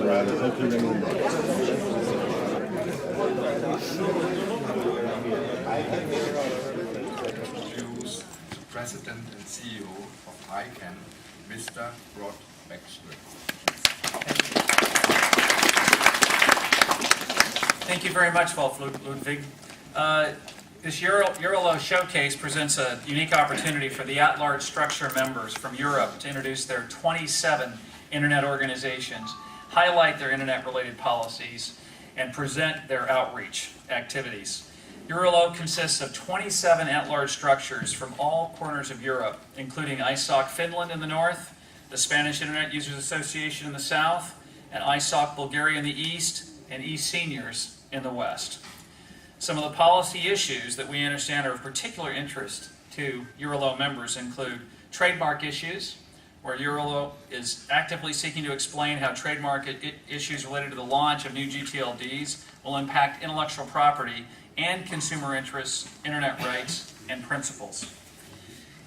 Introduce the President and CEO of ICANN, Mr. Rod Baxter. Thank you very much, Wolf Ludwig. This EURALO showcase presents a unique opportunity for the at-large structure members from Europe to introduce their 27 Internet organizations, highlight their Internet-related policies, and present their outreach activities. EURALO consists of 27 at-large structures from all corners of Europe, including ISOC Finland in the north, the Spanish Internet Users Association in the south, and ISOC Bulgaria in the east, and eSeniors in the west. Some of the policy issues that we understand are of particular interest to EURALO members include trademark issues, where EURALO is actively seeking to explain how trademark issues related to the launch of new GTLDs will impact intellectual property and consumer interests, Internet rights, and principles.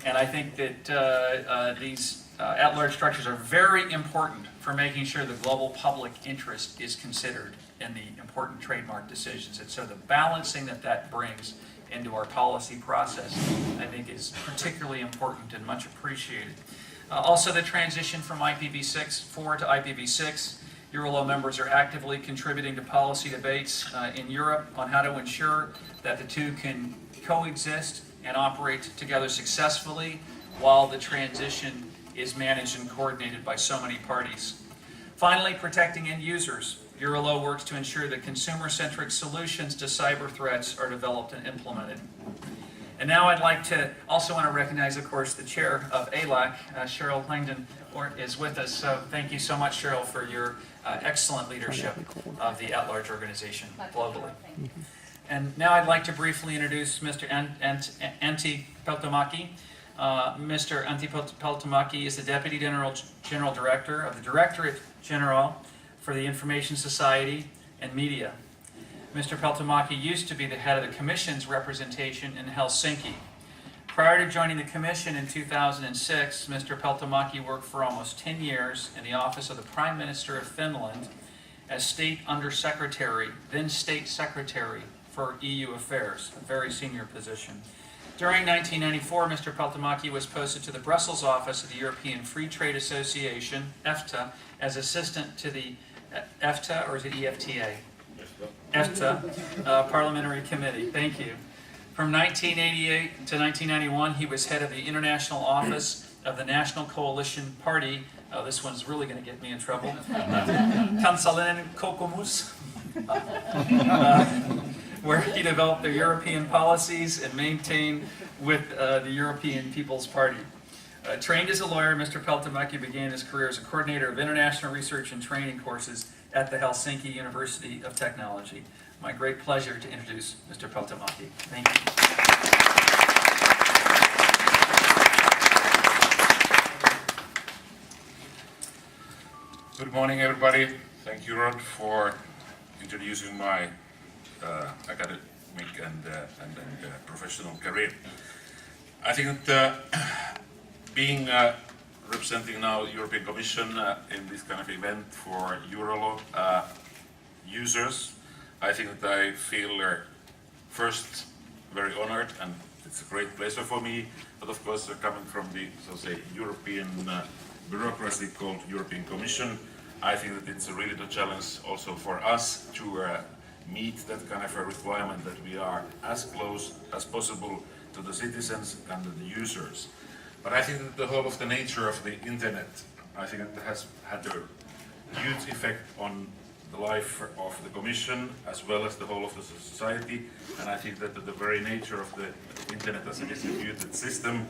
And I think that these at-large structures are very important for making sure the global public interest is considered in the important trademark decisions. And so the balancing that brings into our policy process, I think, is particularly important and much appreciated. Also, the transition from IPv4 to IPv6. EURALO members are actively contributing to policy debates in Europe on how to ensure that the two can coexist and operate together successfully while the transition is managed and coordinated by so many parties. Finally, protecting end users. EURALO works to ensure that consumer-centric solutions to cyber threats are developed and implemented. And now I'd like to also want to recognize, of course, the chair of ALAC, Cheryl Langdon, is with us. So thank you so much, Cheryl, for your excellent leadership of the at-large organization globally. And now I'd like to briefly introduce Mr. Antti Peltomäki. Mr. Antti Peltomäki is the Deputy General Director of the Directorate General for the Information Society and Media. Mr. Peltomäki used to be the head of the Commission's representation in Helsinki. Prior to joining the Commission in 2006, Mr. Peltomäki worked for almost 10 years in the office of the Prime Minister of Finland as State Undersecretary, then State Secretary for EU Affairs, a very senior position. During 1994, Mr. Peltomäki was posted to the Brussels office of the European Free Trade Association, EFTA, as assistant to the EFTA, or is it EFTA? EFTA Parliamentary Committee. Thank you. From 1988 to 1991, he was head of the International Office of the National Coalition Party. Oh, this one's really going to get me in trouble. Kansallinen kokoomus, where he developed the European policies and maintained with the European People's Party. Trained as a lawyer, Mr. Peltomäki began his career as a coordinator of international research and training courses at the Helsinki University of Technology. My great pleasure to introduce Mr. Peltomäki. Thank you. Good morning, everybody. Thank you, Rod, for introducing my academic and professional career. I think that being representing now the European Commission in this kind of event for EURALO users, I think that I feel first very honored, and it's a great pleasure for me, but of course coming from the, so say, European bureaucracy called European Commission, I think that it's really the challenge also for us to meet that kind of a requirement that we are as close as possible to the citizens and the users. But I think that the whole of the nature of the internet, I think it has had a huge effect on the life of the Commission as well as the whole of the society, and I think that the very nature of the internet as a distributed system,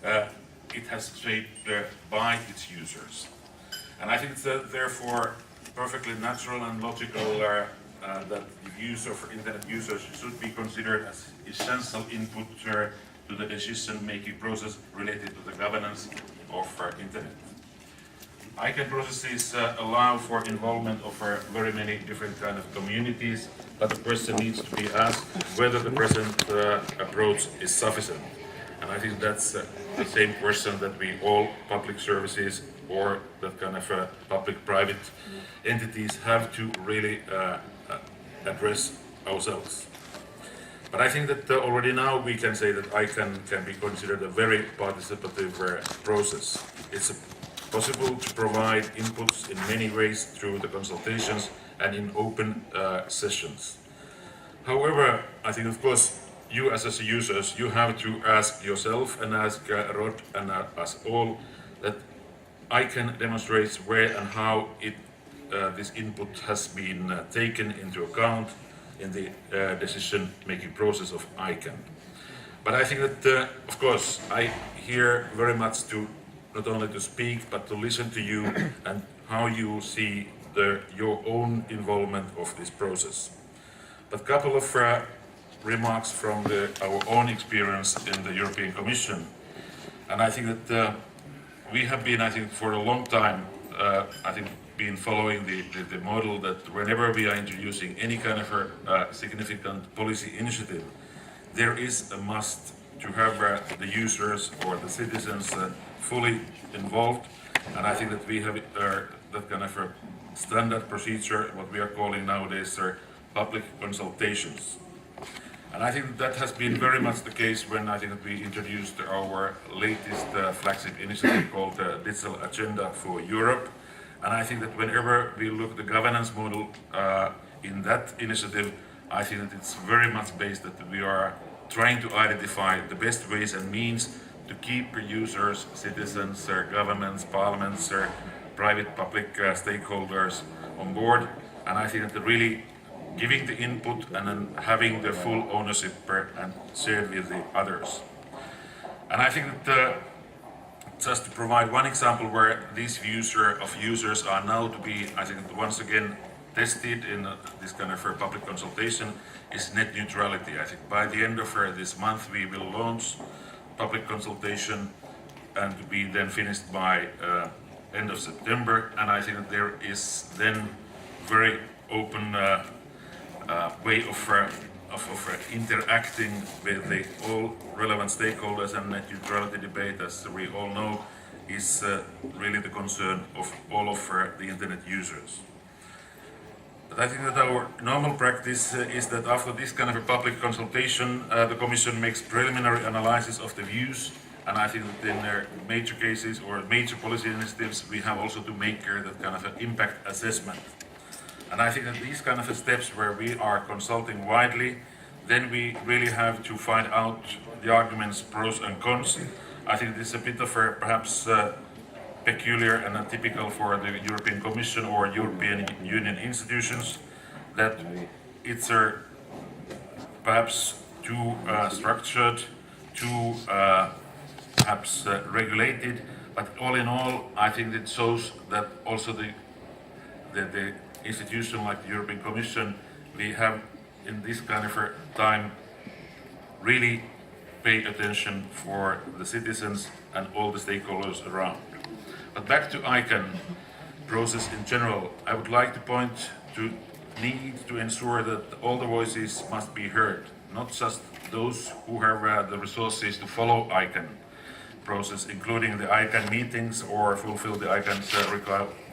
it has shaped by its users. And I think it's therefore perfectly natural and logical that the use of internet users should be considered as essential input to the decision-making process related to the governance of internet. ICANN processes allow for involvement of very many different kind of communities, but the question needs to be asked whether the present approach is sufficient. And I think that's the same question that we all public services or that kind of public-private entities have to really address ourselves. But I think that already now we can say that ICANN can be considered a very participative process. It's possible to provide inputs in many ways through the consultations and in open sessions. However, I think of course you as users, you have to ask yourself and ask Rod and us all that ICANN demonstrates where and how this input has been taken into account in the decision-making process of ICANN. But I think that, of course, I here very much to not only to speak, but to listen to you and how you see your own involvement of this process. But a couple of remarks from our own experience in the European Commission. And I think that we have been, I think, for a long time, I think, been following the model that whenever we are introducing any kind of a significant policy initiative, there is a must to have the users or the citizens fully involved. And I think that we have that kind of a standard procedure, what we are calling nowadays public consultations. And I think that has been very much the case when I think that we introduced our latest flagship initiative called Digital Agenda for Europe. And I think that whenever we look at the governance model in that initiative, I think that it's very much based that we are trying to identify the best ways and means to keep users, citizens, governments, parliaments, private, public stakeholders on board. And I think that really giving the input and then having the full ownership and shared with the others. And I think that just to provide one example where these users are now to be, I think, once again tested in this kind of public consultation is net neutrality. I think by the end of this month we will launch public consultation and to be then finished by end of September. And I think that there is then very open way of interacting with all relevant stakeholders, and net neutrality debate, as we all know, is really the concern of all of the internet users. But I think that our normal practice is that after this kind of a public consultation, the Commission makes preliminary analysis of the views, and I think that in their major cases or major policy initiatives, we have also to make that kind of an impact assessment. And I think that these kind of steps where we are consulting widely, then we really have to find out the arguments, pros and cons. I think this is a bit of a perhaps peculiar and atypical for the European Commission or European Union institutions, that it's perhaps too structured, too perhaps regulated, but all in all, I think it shows that also the institution like the European Commission, we have in this kind of a time really pay attention for the citizens and all the stakeholders around. But back to ICANN process in general, I would like to point to need to ensure that all the voices must be heard, not just those who have the resources to follow ICANN process, including the ICANN meetings or fulfill the ICANN's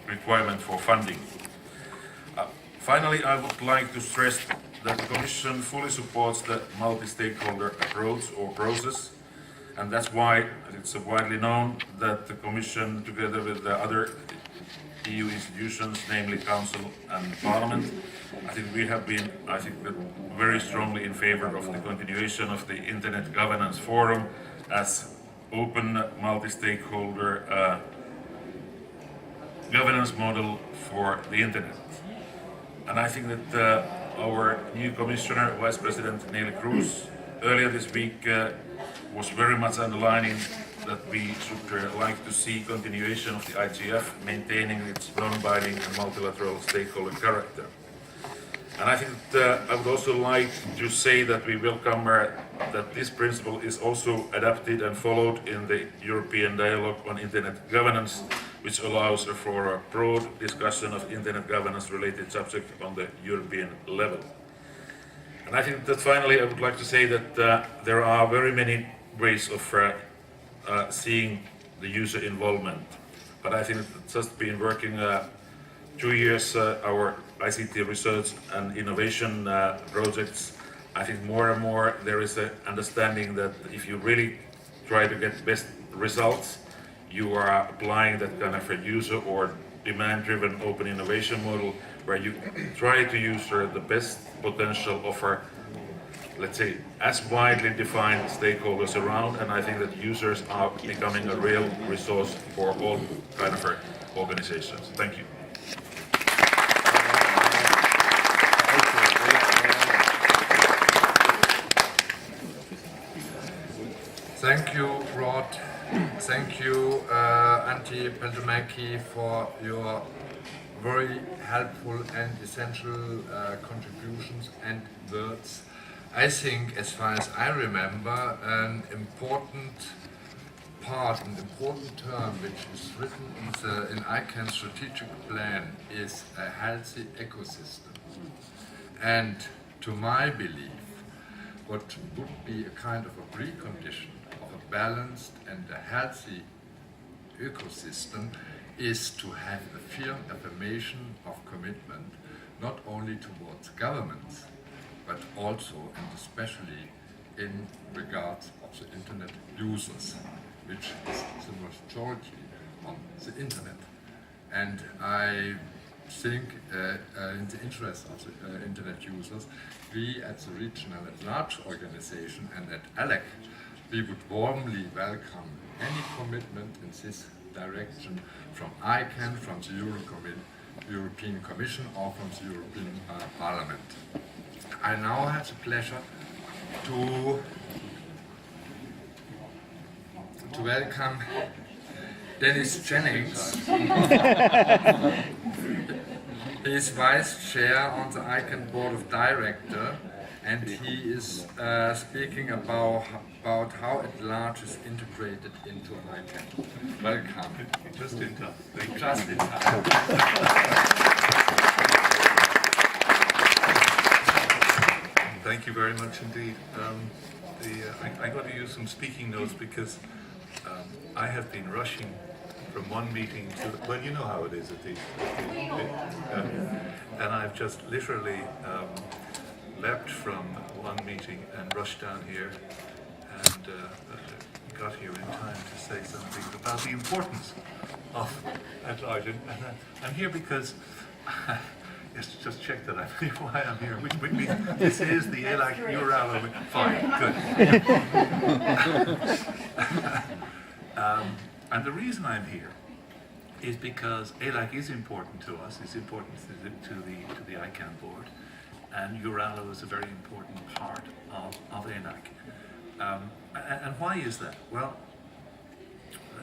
requirement for funding. Finally, I would like to stress that the Commission fully supports the multi-stakeholder approach or process, and that's why it's widely known that the Commission, together with the other EU institutions, namely Council and Parliament, I think we have been, very strongly in favor of the continuation of the Internet Governance Forum as open multi-stakeholder governance model for the Internet. And I think that our new Commissioner, Vice President Neelie Kroes, earlier this week was very much underlining that we should like to see continuation of the IGF, maintaining its non-binding and multilateral stakeholder character. And I think that I would also like to say that we welcome that this principle is also adapted and followed in the European Dialogue on Internet Governance, which allows for a broad discussion of internet governance related subjects on the European level. And I think that finally I would like to say that there are very many ways of seeing the user involvement. but I think it's just been working 2 years, our ICT research and innovation projects. I think more and more there is an understanding that if you really try to get best results, you are applying that kind of a user or demand-driven open innovation model where you try to use the best potential offer, let's say, as widely defined stakeholders around, and I think that users are becoming a real resource for all kind of organizations. Thank you. Thank you, Rod. Thank you, Antti Peltomäki, for your very helpful and essential contributions and words. I think, as far as I remember, an important part, an important term which is written in ICANN's strategic plan is a healthy ecosystem. And to my belief, what would be a kind of a precondition of a balanced and a healthy ecosystem is to have a firm affirmation of commitment, not only towards governments, but also and especially in regards of the internet users, which is the majority on the internet. And I think in the interest of the internet users, we at the regional at large organization and at ALEC, we would warmly welcome any commitment in this direction from ICANN, from the European Commission or from the European Parliament. I now have the pleasure to welcome Dennis Jennings. He is Vice Chair on the ICANN Board of Directors, and he is speaking about how at large is integrated into ICANN. Welcome. Just in time. Just in time. Thank you very much indeed. I got to use some speaking notes because I have been rushing from one meeting to, well, you know how it is at these, and I've just literally leapt from one meeting and rushed down here and got here in time to say something about the importance of at large. And I'm here because just check that I'm here, why I'm here. This is the ELAC EURALO. Fine, good. And the reason I'm here is because ELAC is important to us. It's important to the ICANN board, and EURALO is a very important part of ELAC. And why is that? Well,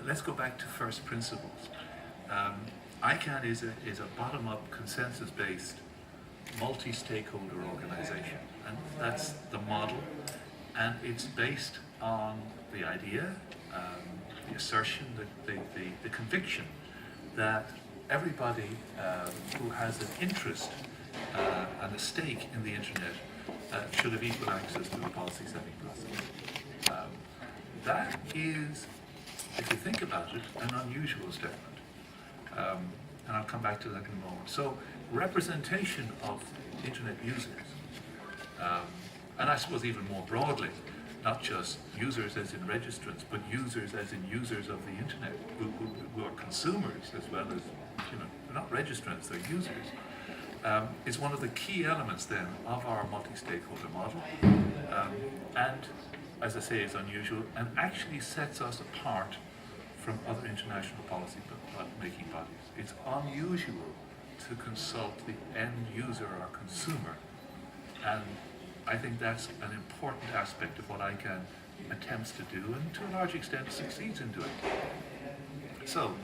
let's go back to first principles. ICANN is a bottom-up, consensus-based, multi-stakeholder organization, and that's the model, and it's based on the idea, the assertion, the conviction that everybody who has an interest and a stake in the internet should have equal access to the policy-setting process. That is, if you think about it, an unusual statement. And I'll come back to that in a moment. So, representation of internet users, and I suppose even more broadly, not just users as in registrants, but users as in users of the internet, who are consumers as well as, they're not registrants, they're users, is one of the key elements then of our multi-stakeholder model, and as I say, is unusual and actually sets us apart from other international policy making bodies. It's unusual to consult the end user or consumer, and I think that's an important aspect of what ICANN attempts to do and to a large extent succeeds in doing. So,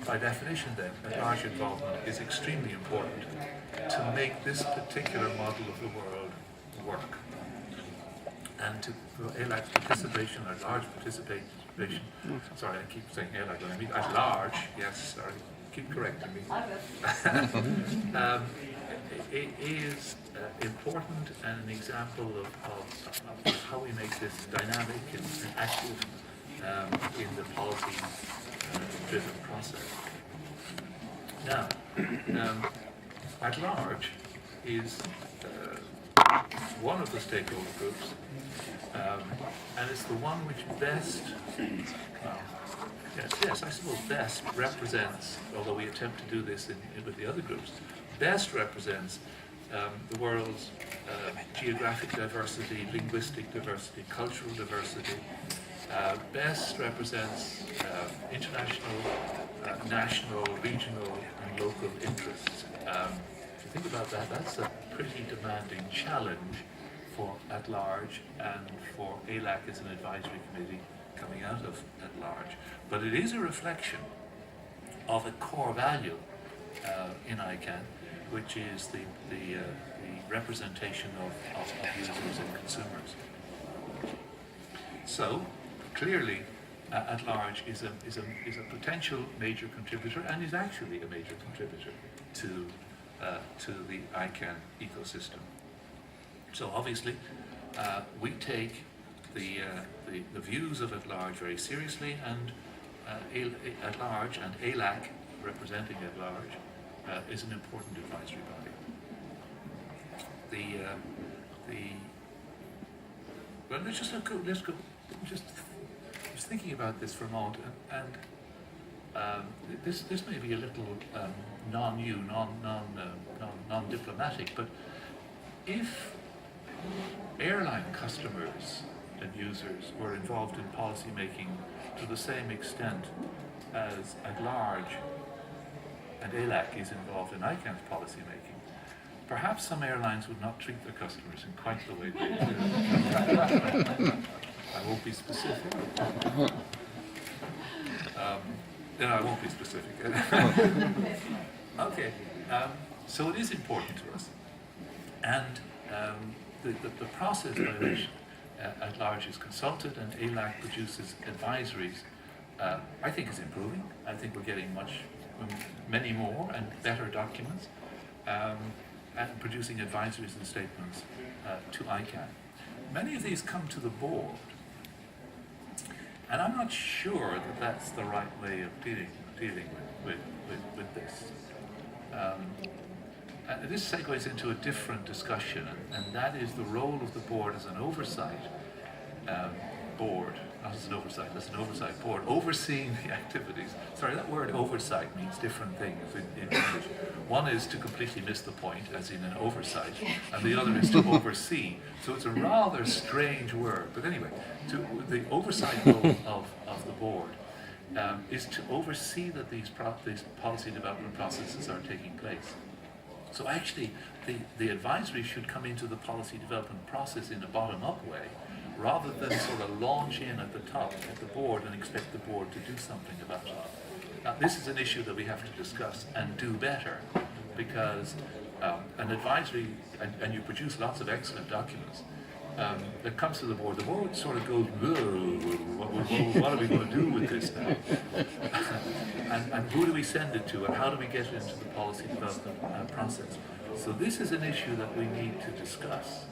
by definition then, a large involvement is extremely important to make this particular model of the world work. And to ELAC's participation, or large participation, sorry, I keep saying ELAC, but I mean at large, yes, sorry, keep correcting me. It is important and an example of how we make this dynamic and active in the policy driven process. Now, at large is one of the stakeholder groups, and it's the one which best, I suppose best represents, although we attempt to do this with the other groups, best represents the world's geographic diversity, linguistic diversity, cultural diversity, best represents international, national, regional, and local interests. If you think about that, that's a pretty demanding challenge for at large and for ALAC as an advisory committee coming out of at large. But it is a reflection of a core value in ICANN, which is the representation of users and consumers. So clearly, at large is a potential major contributor, and is actually a major contributor to the ICANN ecosystem. So obviously, we take the views of at large very seriously, and at large and ALAC representing at large is an important advisory body. Well, let's go. Just thinking about this for a moment, and this may be a little non-diplomatic, but if airline customers and users were involved in policy making to the same extent as at large and ALAC is involved in ICANN's policy making, perhaps some airlines would not treat their customers in quite the way they do. I won't be specific. Then I won't be specific. Okay, so it is important to us. And the process by which at large is consulted and ALAC produces advisories, I think is improving. I think we're getting many more and better documents, and producing advisories and statements to ICANN. Many of these come to the board, and I'm not sure that that's the right way of dealing with this. And this segues into a different discussion, and that is the role of the board as an oversight board, not as an oversight, as an oversight board, overseeing the activities. Sorry, that word oversight means different things in English. One is to completely miss the point, as in an oversight, and the other is to oversee. So it's a rather strange word. But anyway, the oversight role of the board is to oversee that these policy development processes are taking place. So actually, the advisory should come into the policy development process in a bottom-up way, rather than sort of launch in at the top, at the board, and expect the board to do something about it. Now, this is an issue that we have to discuss and do better, because an advisory, and you produce lots of excellent documents, that comes to the board sort of goes, what are we going to do with this now? and who do we send it to, and how do we get it into the policy development process? So this is an issue that we need to discuss.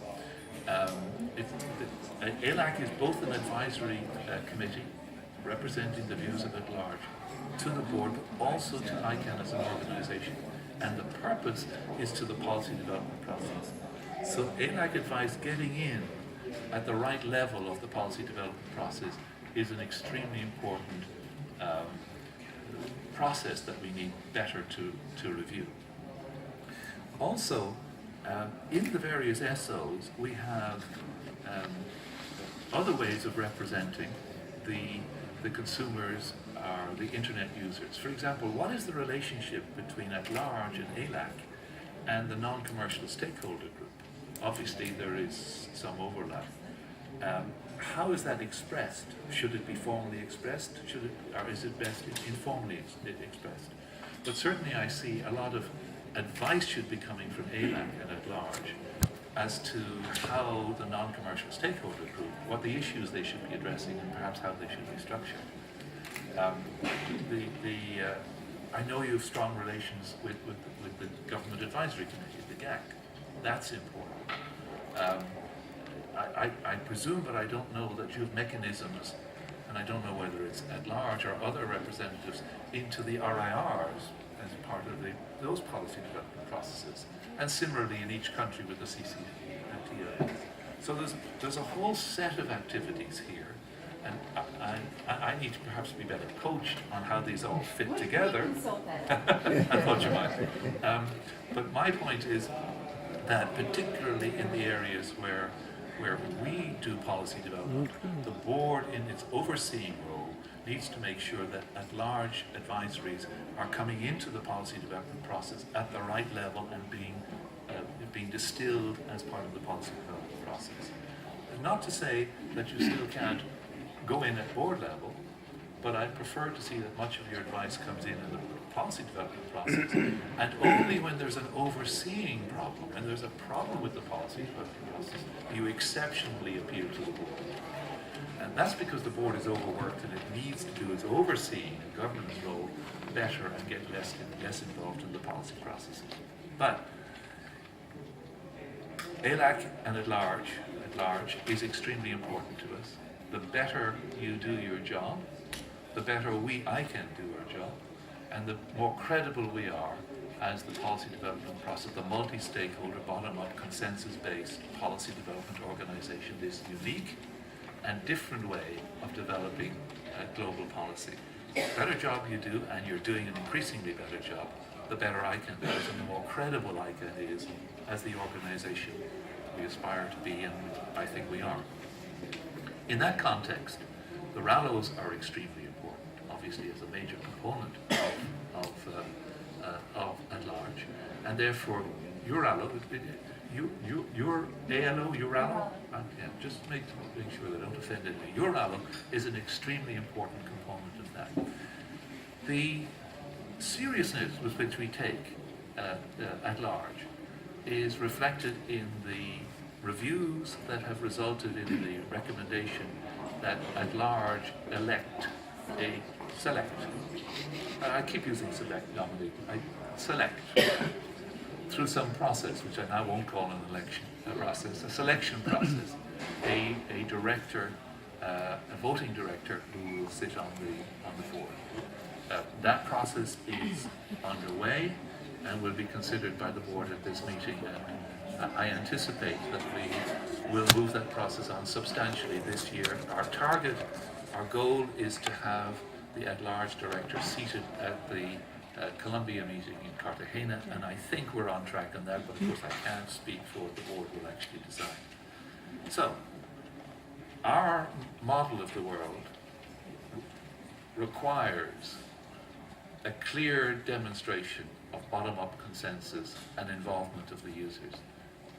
ALAC is both an advisory committee representing the views of at large to the board, but also to ICANN as an organization. And the purpose is to the policy development process. So ALAC advised getting in at the right level of the policy development process is an extremely important process that we need better to review. Also, in the various SOs, we have other ways of representing the consumers or the internet users. For example, what is the relationship between at large and ALAC and the non-commercial stakeholder group? Obviously, there is some overlap. How is that expressed? Should it be formally expressed? Or is it best informally expressed? But certainly I see a lot of advice should be coming from ALAC and at large as to how the non-commercial stakeholder group, what the issues they should be addressing, and perhaps how they should be structured. I know you have strong relations with the Government Advisory Committee, the GAC. That's important. I presume, but I don't know, that you have mechanisms and I don't know whether it's at large or other representatives, into the RIRs as part of those policy development processes. And similarly in each country with the CCTO. So there's a whole set of activities here, and I need to perhaps be better coached on how these all fit together. I thought you might. But my point is that particularly in the areas where we do policy development, the board in its overseeing role needs to make sure that at-large advisories are coming into the policy development process at the right level and being distilled as part of the policy development process. Not to say that you still can't go in at board level, but I prefer to see that much of your advice comes in the policy development process, and only when there's an overseeing problem, when there's a problem with the policy development process, you exceptionally appeal to the board. And that's because the board is overworked and it needs to do its overseeing and governance role better and get less involved in the policy processes. But ALAC and at large is extremely important to us. The better you do your job, the better I can do our job, and the more credible we are as the policy development process, the multi-stakeholder, bottom-up, consensus-based policy development organization, this unique and different way of developing global policy. The better job you do, and you're doing an increasingly better job, the better I can do it, and the more credible I can is as the organization we aspire to be, and I think we are. In that context, the RALOs are extremely important, obviously as a major component of at large, and therefore EURALO, your ALO, EURALO, just make sure that I don't offend anybody. EURALO is an extremely important component of that. The seriousness with which we take at large is reflected in the reviews that have resulted in the recommendation that at large select, I keep using select, nominate, select through some process, which I now won't call an election process, a selection process, a director, a voting director who will sit on the board. That process is underway and will be considered by the board at this meeting, and I anticipate that we will move that process on substantially this year. Our goal is to have the at-large director seated at the Columbia meeting in Cartagena, and I think we're on track on that, but of course I can't speak for what the board will actually decide. So, our model of the world requires a clear demonstration of bottom-up consensus and involvement of the users.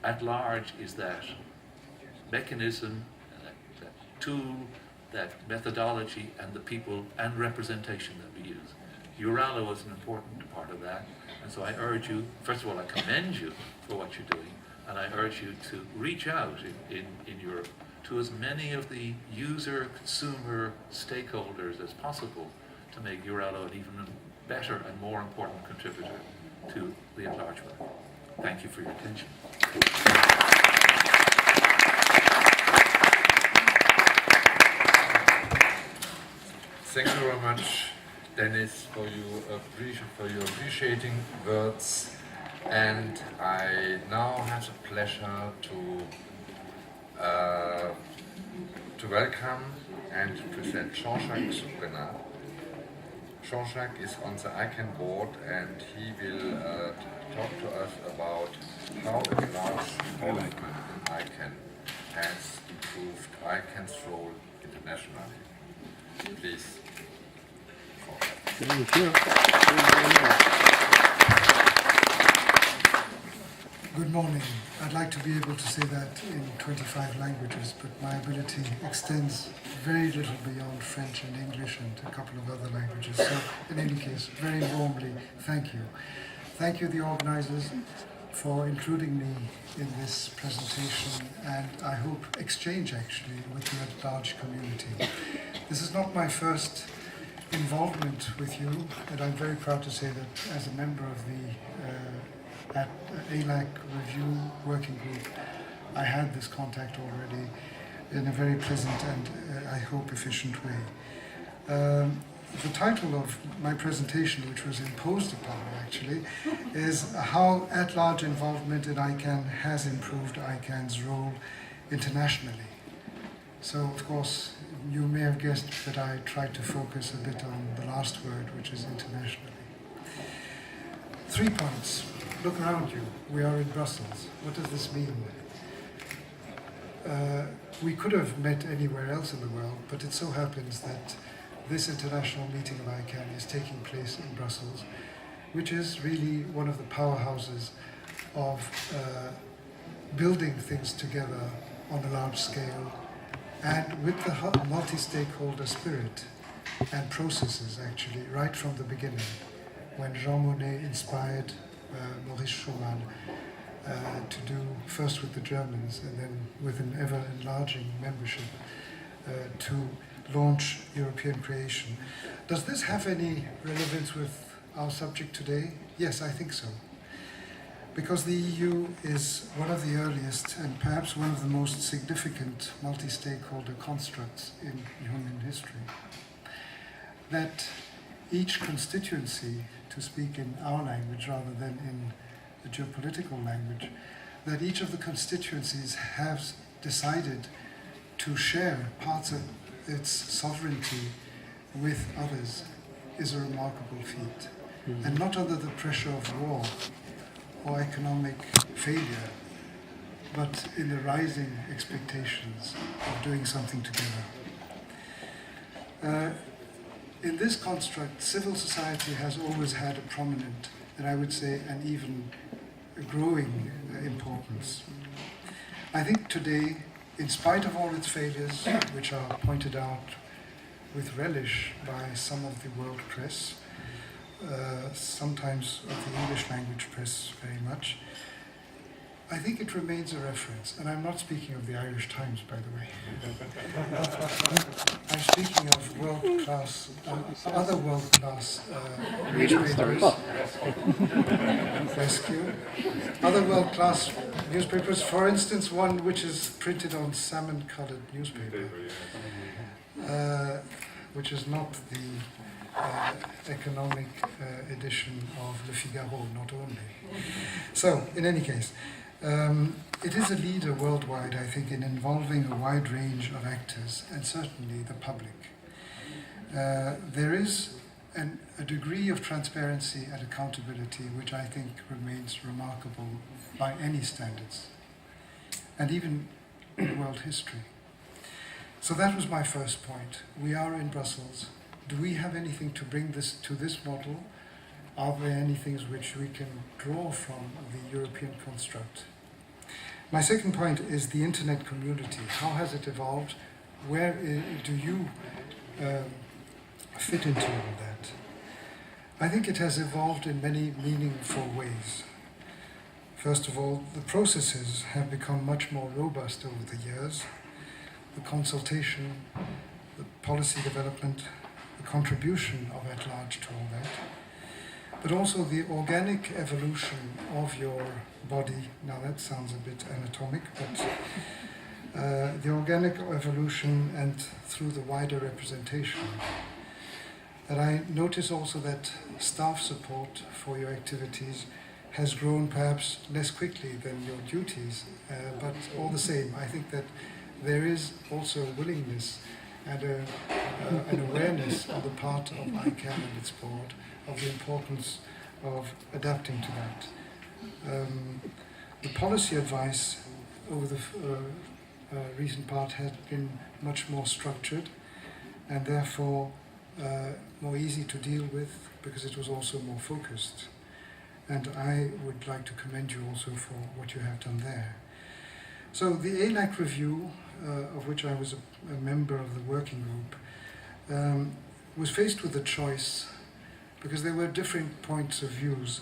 At large is that mechanism, that tool, that methodology, and the people and representation that we use. EURALO is an important part of that, and so I urge you, first of all, I commend you for what you're doing, and I urge you to reach out in Europe to as many of the user, consumer stakeholders as possible to make EURALO an even better and more important contributor to the at-large work. Thank you for your attention. Thank you very much, Dennis, for your appreciating words. And I now have the pleasure to welcome and to present Jean-Jacques Soubrena. Jean-Jacques is on the ICANN board, and he will talk to us about how the large involvement in ICANN has improved ICANN's role internationally. Please. Thank you. Good morning. I'd like to be able to say that in 25 languages, but my ability extends very little beyond French and English and a couple of other languages. So, in any case, very warmly, thank you. Thank you, the organizers, for including me in this presentation, and I hope exchange actually with the at-large community. This is not my first involvement with you, and I'm very proud to say that as a member of the ALAC review working group, I had this contact already. in a very pleasant and, I hope, efficient way. The title of my presentation, which was imposed upon me actually, is How At-Large Involvement in ICANN Has Improved ICANN's Role Internationally. So, of course, you may have guessed that I tried to focus a bit on the last word, which is internationally. 3 points. Look around you. We are in Brussels. What does this mean? We could have met anywhere else in the world, but it so happens that this international meeting of ICANN is taking place in Brussels, which is really one of the powerhouses of building things together on a large scale, and with the multi-stakeholder spirit and processes, actually, right from the beginning, when Jean Monnet inspired Maurice Schumann to do first with the Germans and then with an ever-enlarging membership to launch European creation. Does this have any relevance with our subject today? Yes, I think so. Because the EU is one of the earliest and perhaps one of the most significant multi-stakeholder constructs in human history. That each constituency, to speak in our language rather than in the geopolitical language, that each of the constituencies has decided to share parts of its sovereignty with others is a remarkable feat. And not under the pressure of war or economic failure, but in the rising expectations of doing something together. In this construct, civil society has always had a prominent, and I would say an even growing importance. I think today, in spite of all its failures, which are pointed out with relish by some of the world press, sometimes of the English language press very much, I think it remains a reference. And I'm not speaking of the Irish Times, by the way. I'm speaking of world-class, other world-class newspapers. Rescue. Other world-class newspapers, for instance, one which is printed on salmon-colored newspaper, which is not the economic edition of Le Figaro, not only. So, in any case, it is a leader worldwide, I think, in involving a wide range of actors, and certainly the public. There is a degree of transparency and accountability which I think remains remarkable by any standards, and even in world history. So that was my first point. We are in Brussels. Do we have anything to bring this to this model? Are there any things which we can draw from the European construct? My second point is the internet community. How has it evolved? Where do you fit into all that? I think it has evolved in many meaningful ways. First of all, the processes have become much more robust over the years. The consultation, the policy development, the contribution of at-large to all that, but also the organic evolution of your body. Now that sounds a bit anatomic, but the organic evolution and through the wider representation. And I notice also that staff support for your activities has grown perhaps less quickly than your duties, but all the same, I think that there is also a willingness and an awareness on the part of ICANN and its board of the importance of adapting to that. The policy advice over the recent part has been much more structured and therefore more easy to deal with because it was also more focused. And I would like to commend you also for what you have done there. So the ALAC review, of which I was a member of the working group, was faced with a choice because there were different points of views.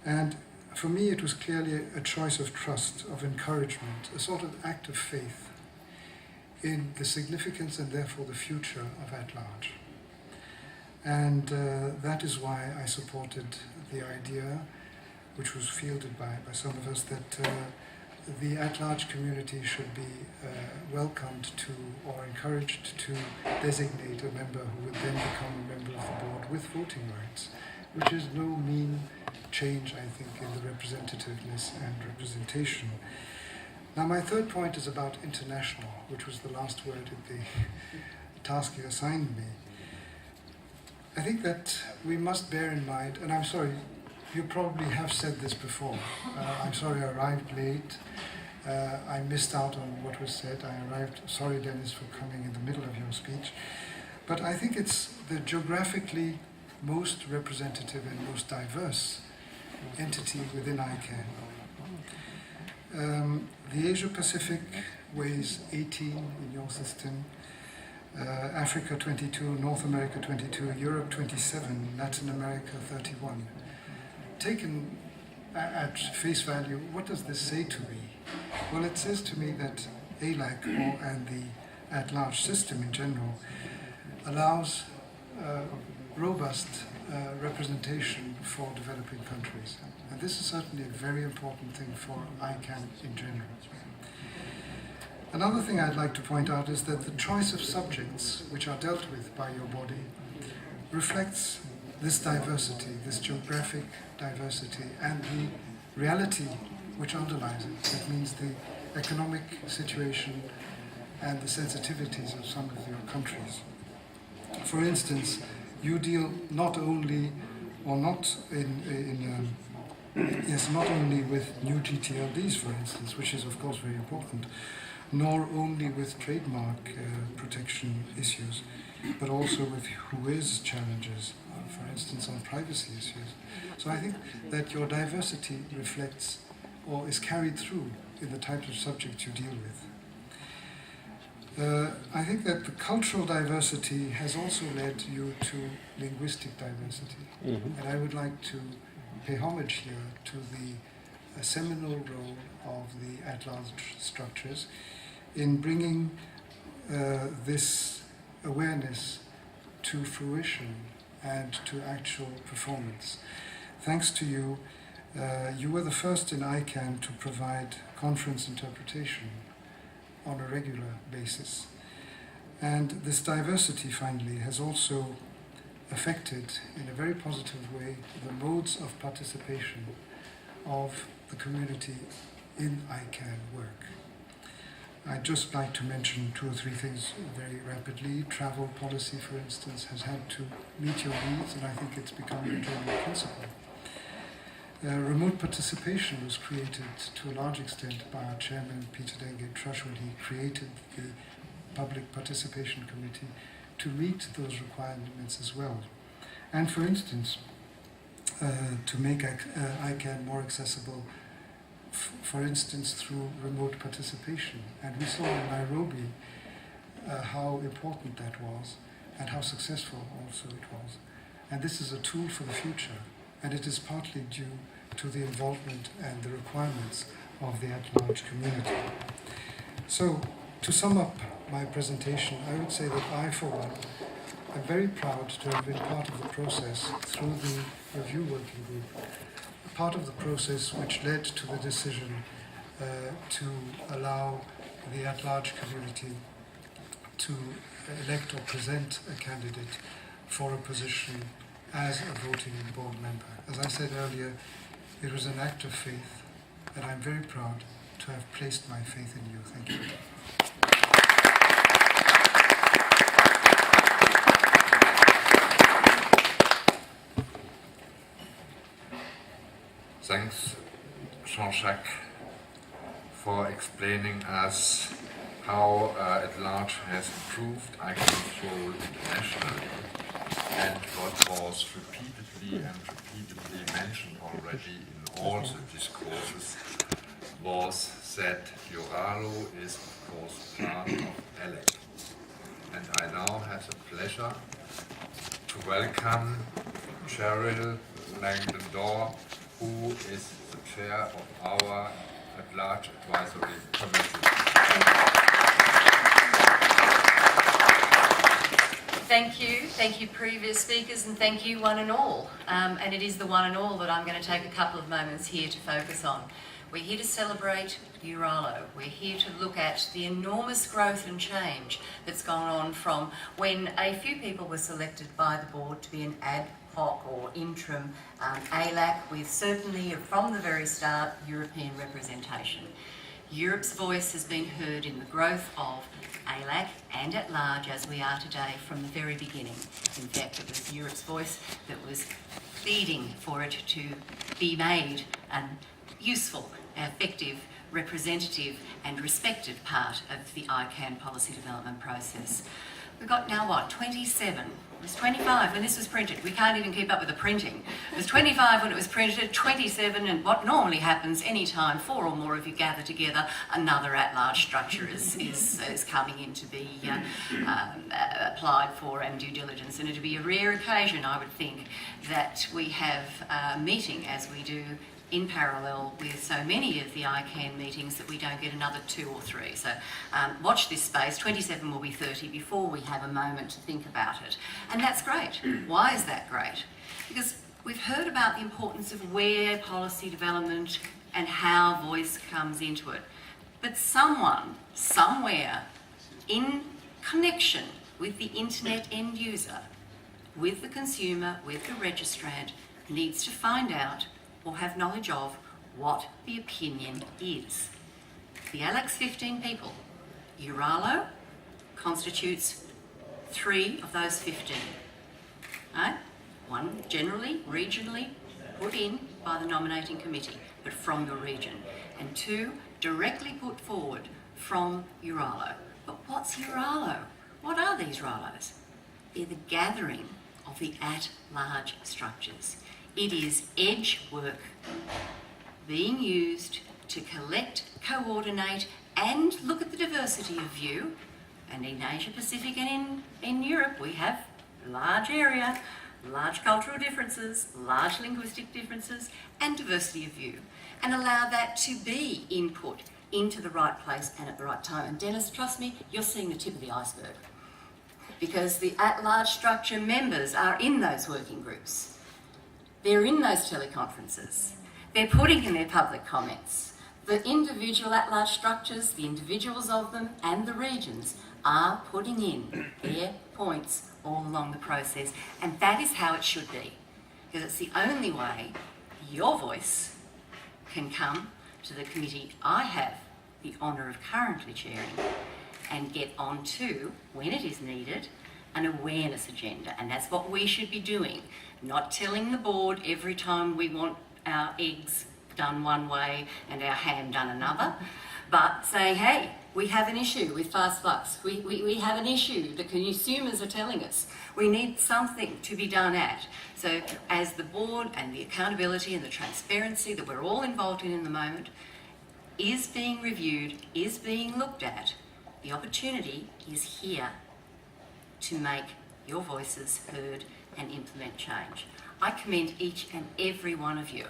And for me it was clearly a choice of trust, of encouragement, a sort of act of faith in the significance and therefore the future of at-large. And that is why I supported the idea, which was fielded by some of us, that the at-large community should be welcomed to or encouraged to designate a member who would then become a member of the board with voting rights, which is no mean change, I think, in the representativeness and representation. Now, my third point is about international, which was the last word in the task you assigned me. I think that we must bear in mind, and I'm sorry, you probably have said this before. I'm sorry I arrived late. I missed out on what was said. I arrived, sorry Dennis for coming in the middle of your speech. But I think it's the geographically most representative and most diverse entity within ICANN. The Asia Pacific weighs 18 in your system, Africa 22, North America 22, Europe 27, Latin America 31. Taken at face value, what does this say to me? Well, it says to me that ALAC and the at-large system in general allows robust representation for developing countries. And this is certainly a very important thing for ICANN in general. Another thing I'd like to point out is that the choice of subjects which are dealt with by your body reflects this diversity, this geographic diversity, and the reality which underlies it. That means the economic situation and the sensitivities of some of your countries. For instance, you deal not only, or not not only with new GTLDs, for instance, which is of course very important, nor only with trademark protection issues, but also with who-is challenges, for instance, on privacy issues. So I think that your diversity reflects or is carried through in the types of subjects you deal with. I think that the cultural diversity has also led you to linguistic diversity. And I would like to pay homage here to the seminal role of the at-large structures in bringing this awareness to fruition and to actual performance. Thanks to you, you were the first in ICANN to provide conference interpretation on a regular basis. And this diversity, finally, has also affected, in a very positive way, the modes of participation of the community in ICANN work. I'd just like to mention 2 or 3 things very rapidly. Travel policy, for instance, has had to meet your needs, and I think it's become a general principle. Remote participation was created to a large extent by our chairman, Peter Dengate-Trush, when he created the Public Participation Committee to meet those requirements as well. And for instance, to make ICANN more accessible, for instance, through remote participation. And we saw in Nairobi how important that was and how successful also it was. And this is a tool for the future, and it is partly due to the involvement and the requirements of the at-large community. So, to sum up my presentation, I would say that I, for one, am very proud to have been part of the process through the review working group, part of the process which led to the decision to allow the at-large community to elect or present a candidate for a position as a voting board member. As I said earlier, it was an act of faith, and I'm very proud to have placed my faith in you. Thank you. Thanks, Jean-Jacques, for explaining us how at-large has improved ICANN's role internationally, and what was repeatedly mentioned already in all the discourses was that EURALO is, of course, part of ELEC. And I now have the pleasure to welcome Cheryl Langdon-Dorr, who is the chair of our at-large advisory committee. Thank you previous speakers, and thank you one and all. And it is the one and all that I'm going to take a couple of moments here to focus on. We're here to celebrate EURALO. We're here to look at the enormous growth and change that's gone on from when a few people were selected by the board to be an ad hoc or interim ALAC with certainly from the very start European representation. Europe's voice has been heard in the growth of ALAC and at large as we are today from the very beginning. In fact, it was Europe's voice that was pleading for it to be made a useful, effective, representative and respected part of the ICANN policy development process. We've got now what, 27? It was 25 when this was printed. We can't even keep up with the printing. It was 25 when it was printed, 27, and what normally happens any time 4 or more of you gather together, another at-large structure is coming in to be applied for and due diligence. And it'll be a rare occasion, I would think, that we have a meeting as we do in parallel with so many of the ICANN meetings that we don't get another 2 or 3. So watch this space, 27 will be 30 before we have a moment to think about it. And that's great. Why is that great? Because we've heard about the importance of where policy development and how voice comes into it. But someone, somewhere, in connection with the internet end user, with the consumer, with the registrant, needs to find out or have knowledge of what the opinion is. The ALAC's 15 people. EURALO constitutes 3 of those 15. Right? 1 generally, regionally, put in by the nominating committee, but from your region. And 2 directly put forward from EURALO. But what's EURALO? What are these RALOs? They're the gathering of the at-large structures. It is edge work being used to collect, coordinate and look at the diversity of view. And in Asia Pacific and in Europe we have a large area, large cultural differences, large linguistic differences and diversity of view. And allow that to be input into the right place and at the right time. And Dennis, trust me, you're seeing the tip of the iceberg. Because the at-large structure members are in those working groups. They're in those teleconferences. They're putting in their public comments. The individual at-large structures, the individuals of them and the regions are putting in their points all along the process. And that is how it should be. Because it's the only way your voice can come to the committee I have the honour of currently chairing and get onto, when it is needed, an awareness agenda. And that's what we should be doing. Not telling the board every time we want our eggs done one way and our ham done another, but saying, hey, we have an issue with Fast Flux. We have an issue. The consumers are telling us we need something to be done at. So as the board and the accountability and the transparency that we're all involved in the moment is being reviewed, is being looked at, the opportunity is here to make your voices heard and implement change. I commend each and every one of you,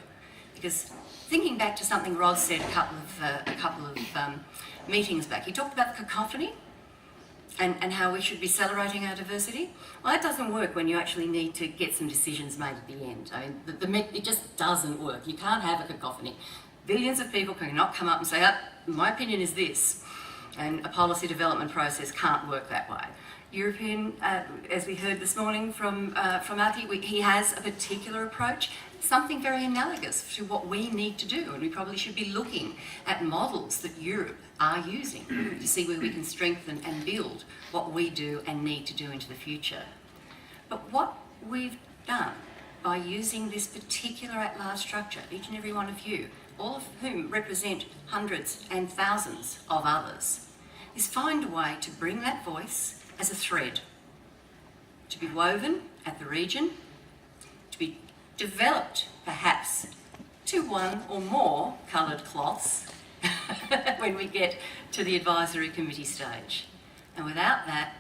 because thinking back to something Rod said a couple of meetings back, he talked about the cacophony and how we should be celebrating our diversity. Well, that doesn't work when you actually need to get some decisions made at the end. I mean, it just doesn't work. You can't have a cacophony. Billions of people cannot come up and say, my opinion is this, and a policy development process can't work that way. European, as we heard this morning from Ati, he has a particular approach, something very analogous to what we need to do, and we probably should be looking at models that Europe are using to see where we can strengthen and build what we do and need to do into the future. But what we've done by using this particular at-large structure, each and every one of you, all of whom represent hundreds and thousands of others, is find a way to bring that voice as a thread, to be woven at the region, to be developed perhaps to 1 or more coloured cloths when we get to the advisory committee stage. And without that,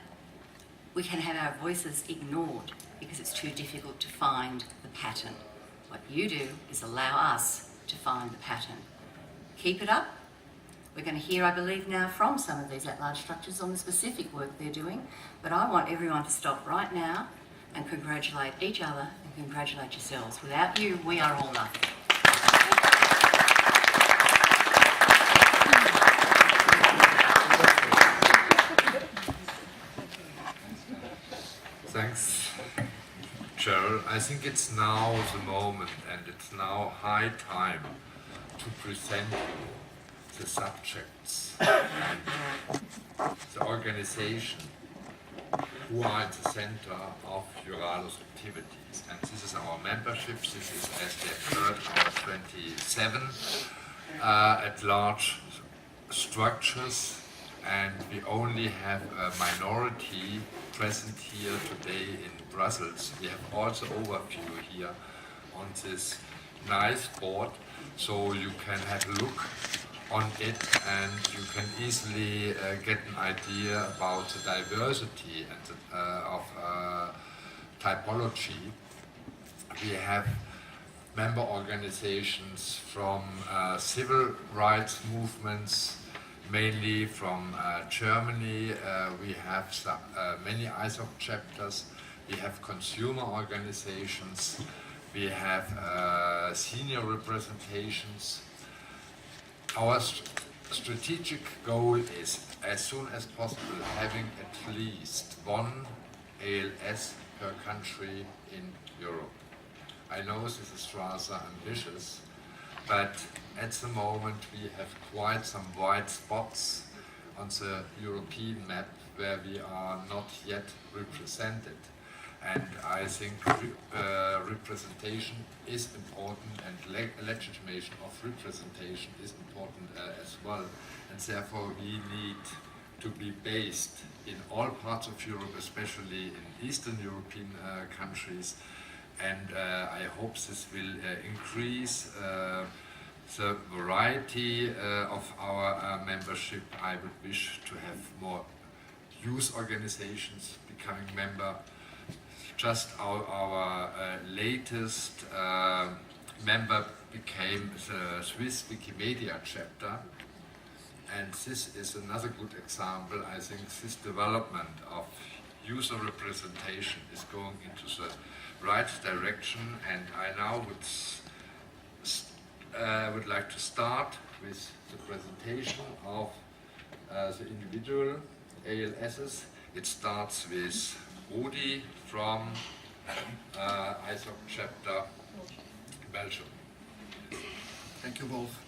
we can have our voices ignored because it's too difficult to find the pattern. What you do is allow us to find the pattern. Keep it up. We're going to hear, I believe, now from some of these at-large structures on the specific work they're doing, but I want everyone to stop right now and congratulate each other and congratulate yourselves. Without you, we are all nothing. I think it's now the moment, and it's now high time to present you the subjects and the organization who are at the center of EURALO's activities. And this is our membership. This is, as we have heard, our 27 at-large structures, and we only have a minority present here today in Brussels. We have also overview here on this nice board, so you can have a look on it and you can easily get an idea about the diversity and of typology. We have member organizations from civil rights movements, mainly from Germany. We have many ISOC chapters. We have consumer organizations. We have senior representations. Our strategic goal is, as soon as possible, having at least one ALS per country in Europe. I know this is rather ambitious, but at the moment we have quite some white spots on the European map where we are not yet represented. And I think representation is important, and legitimation of representation is important as well. And therefore we need to be based in all parts of Europe, especially in Eastern European countries. And I hope this will increase the variety of our membership. I would wish to have more youth organizations becoming member. Just our latest member became the Swiss Wikimedia chapter, and this is another good example. I think this development of user representation is going into the right direction, and I now would like to start with the presentation of the individual ALSs. It starts with Rudi from ISOC chapter Belgium. Thank you, Wolf.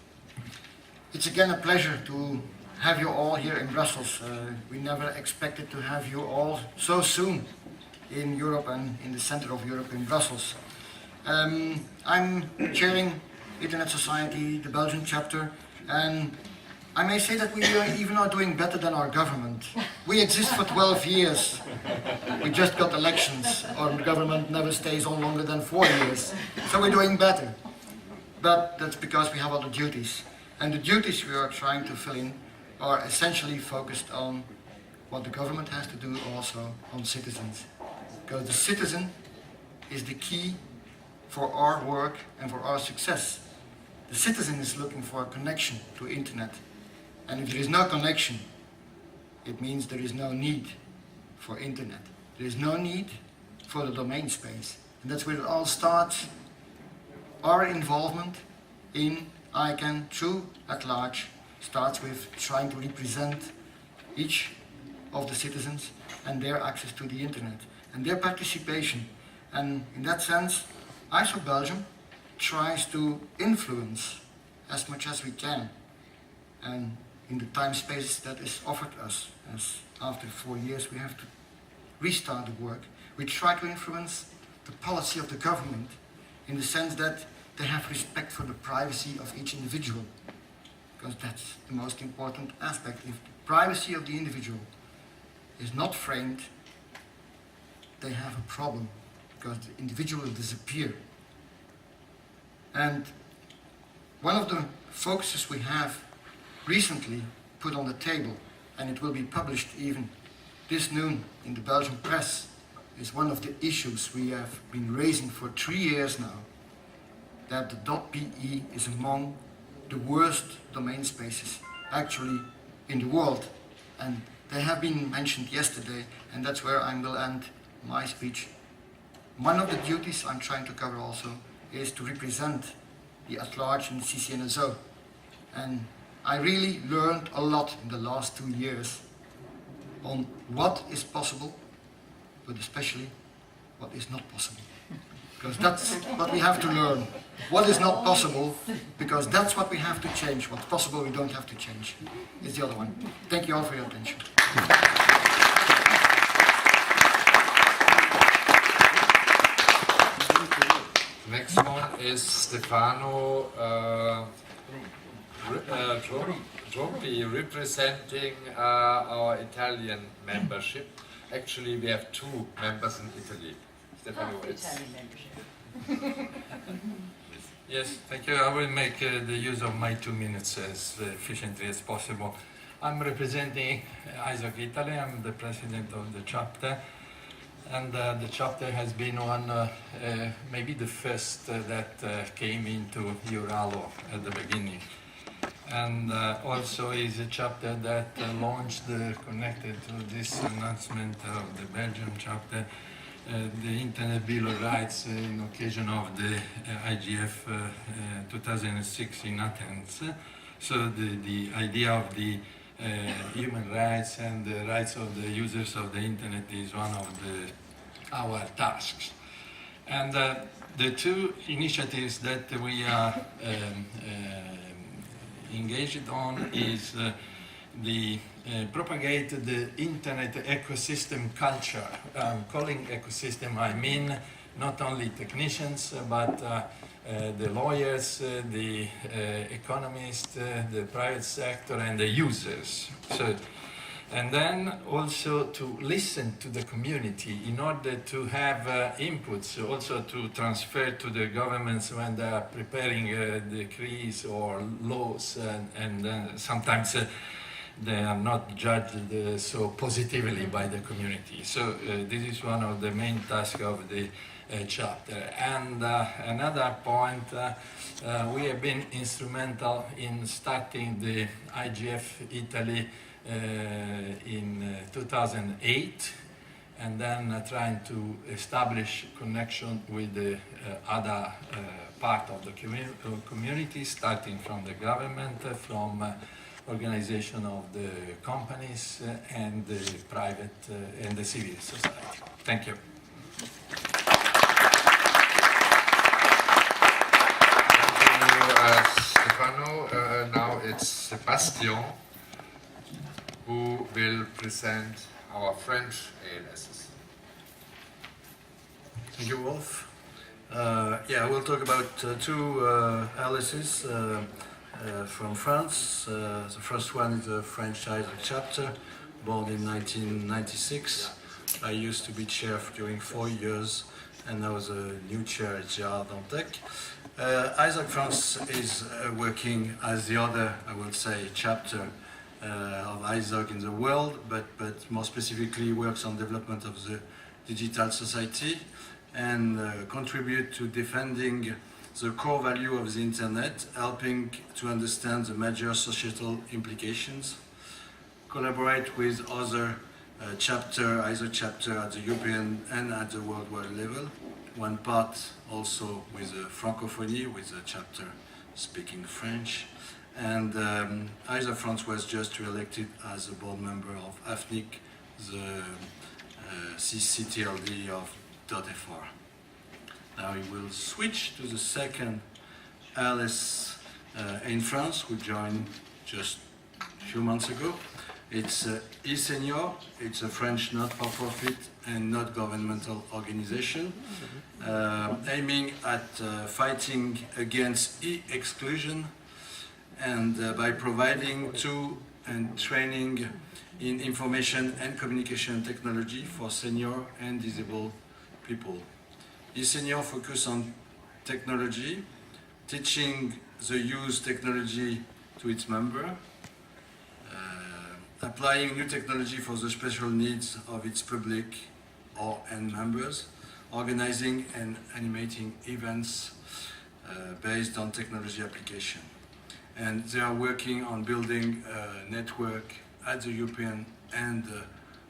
It's again a pleasure to have you all here in Brussels. We never expected to have you all so soon in Europe and in the center of Europe in Brussels. I'm chairing Internet Society, the Belgian chapter, and I may say that we are even are doing better than our government. We exist for 12 years. We just got elections. Our government never stays on longer than 4 years. So we're doing better. But that's because we have other duties. And the duties we are trying to fill in are essentially focused on what the government has to do, also on citizens. Because the citizen is the key for our work and for our success. The citizen is looking for a connection to internet. And if there is no connection, it means there is no need for internet. There is no need for the domain space. And that's where it all starts. Our involvement in ICANN, through at large, starts with trying to represent each of the citizens and their access to the internet and their participation. And in that sense, ISO Belgium tries to influence as much as we can. And in the time space that is offered us, as after 4 years we have to restart the work, we try to influence the policy of the government in the sense that they have respect for the privacy of each individual, because that's the most important aspect. If the privacy of the individual is not framed, they have a problem, because the individual will disappear. And one of the focuses we have recently put on the table, and it will be published even this noon in the Belgian press, is one of the issues we have been raising for 3 years now, that the .be is among the worst domain spaces actually in the world. And they have been mentioned yesterday, and that's where I will end my speech. One of the duties I'm trying to cover also is to represent the at-large in the CCNSO. And I really learned a lot in the last 2 years on what is possible, but especially what is not possible. because that's what we have to learn. What is not possible, because that's what we have to change. What's possible we don't have to change. It's the other one. Thank you all for your attention. Next one is Stefano Trompi, representing our Italian membership. Actually, we have 2 members in Italy. Stefano, it's... Italian membership. Yes, thank you. I will make the use of my 2 minutes as efficiently as possible. I'm representing ISOC Italy. I'm the president of the chapter. And the chapter has been one, maybe the first that came into EURALO at the beginning. And also is a chapter that launched, connected to this announcement of the Belgium chapter, the Internet Bill of Rights in occasion of the IGF 2006 in Athens. So the idea of the human rights and the rights of the users of the Internet is one of our tasks. And the 2 initiatives that we are engaged on is the propagate the internet ecosystem culture. Calling ecosystem, I mean not only technicians, but the lawyers, the economists, the private sector, and the users. So, and then also to listen to the community in order to have inputs, also to transfer to the governments when they are preparing decrees or laws, and sometimes they are not judged so positively by the community. So this is one of the main tasks of the chapter. And another point, we have been instrumental in starting the IGF Italy in 2008, and then trying to establish connection with the other part of the community, starting from the government, from organization of the companies, and the private and the civil society. Thank you. Thank you, Stefano. Now it's Sebastian, who will present our French ALSs. Thank you, Wolf. Yeah, we'll talk about 2 ALSs from France. The first one is the French ISOC chapter, born in 1996. I used to be chair during 4 years, and I was a new chair at Gérard Dantec. ISOC France is working as the other, I would say, chapter of ISOC in the world, but more specifically works on development of the digital society and contribute to defending the core value of the internet, helping to understand the major societal implications, collaborate with other ISOC chapter at the European and at the worldwide level, one part also with Francophonie, with a chapter speaking French. And ISOC France was just re-elected as a board member of AFNIC, the CCTLD of .fr. Now we will switch to the second ALS in France, who joined just a few months ago. It's eSenior. It's a French not-for-profit and not governmental organization aiming at fighting against e-exclusion and by providing tools and training in information and communication technology for senior and disabled people. eSenior focus on technology, teaching the use technology to its member, applying new technology for the special needs of its public and members, organizing and animating events based on technology application. And they are working on building a network at the European and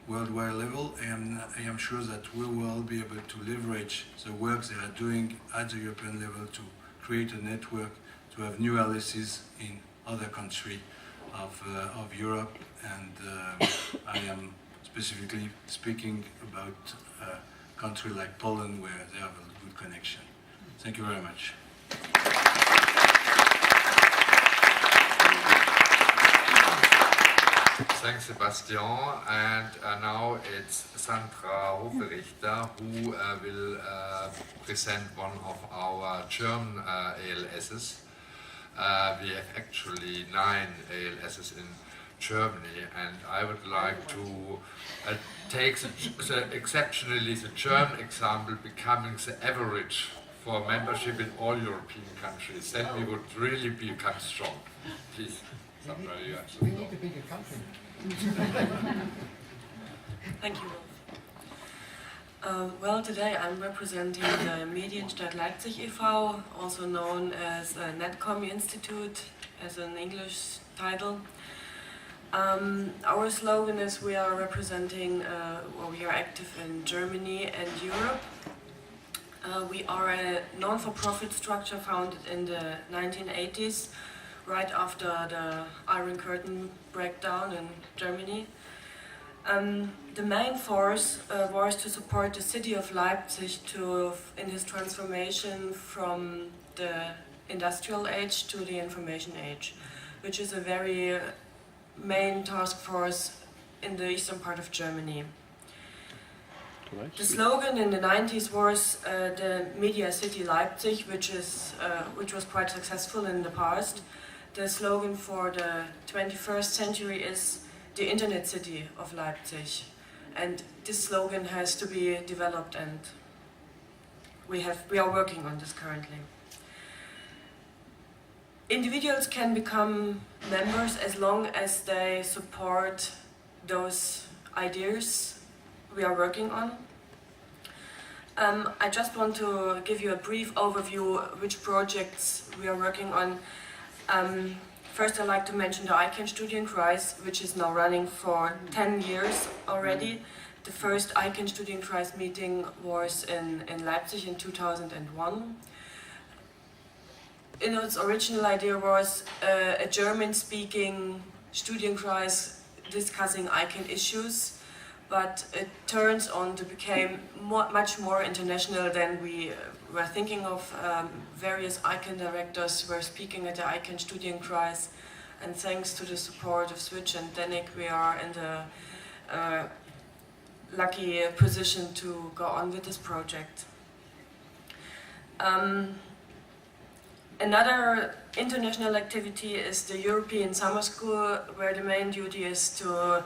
worldwide level, and I am sure that we will be able to leverage the work they are doing at the European level to create a network, to have new LSEs in other countries of Europe. And I am specifically speaking about a country like Poland, where they have a good connection. Thank you very much. Thanks, Sebastian. And now it's Sandra Hoferichter who will present one of our German ALSs. We have actually 9 ALSs in Germany, and I would like to take exceptionally the German example becoming the average for membership in all European countries. Then we would really become strong. Please, Sandra, you have the floor. We need a bigger country. Thank you. Well, today I'm representing the Medienstadt Leipzig e.V., also known as Netcom Institute, as an English title. Our slogan is we are representing, or we are active in Germany and Europe. We are a non-for-profit structure founded in the 1980s, right after the Iron Curtain breakdown in Germany. The main force was to support the city of Leipzig in his transformation from the industrial age to the information age, which is a very main task force in the eastern part of Germany. The slogan in the 90s was the Media City Leipzig, which was quite successful in the past. The slogan for the 21st century is the Internet City of Leipzig, and this slogan has to be developed, and we are working on this currently. Individuals can become members as long as they support those ideas we are working on. I just want to give you a brief overview which projects we are working on. First, I'd like to mention the ICANN-Studienkreis, which is now running for 10 years already. The first ICANN-Studienkreis meeting was in Leipzig in 2001. Its original idea was a German-speaking Studienkreis discussing ICANN issues, but it turns on to become much more international than we were thinking of. Various ICANN directors were speaking at the ICANN-Studienkreis, and thanks to the support of Switch and Danik, we are in the lucky position to go on with this project. Another international activity is the European Summer School, where the main duty is to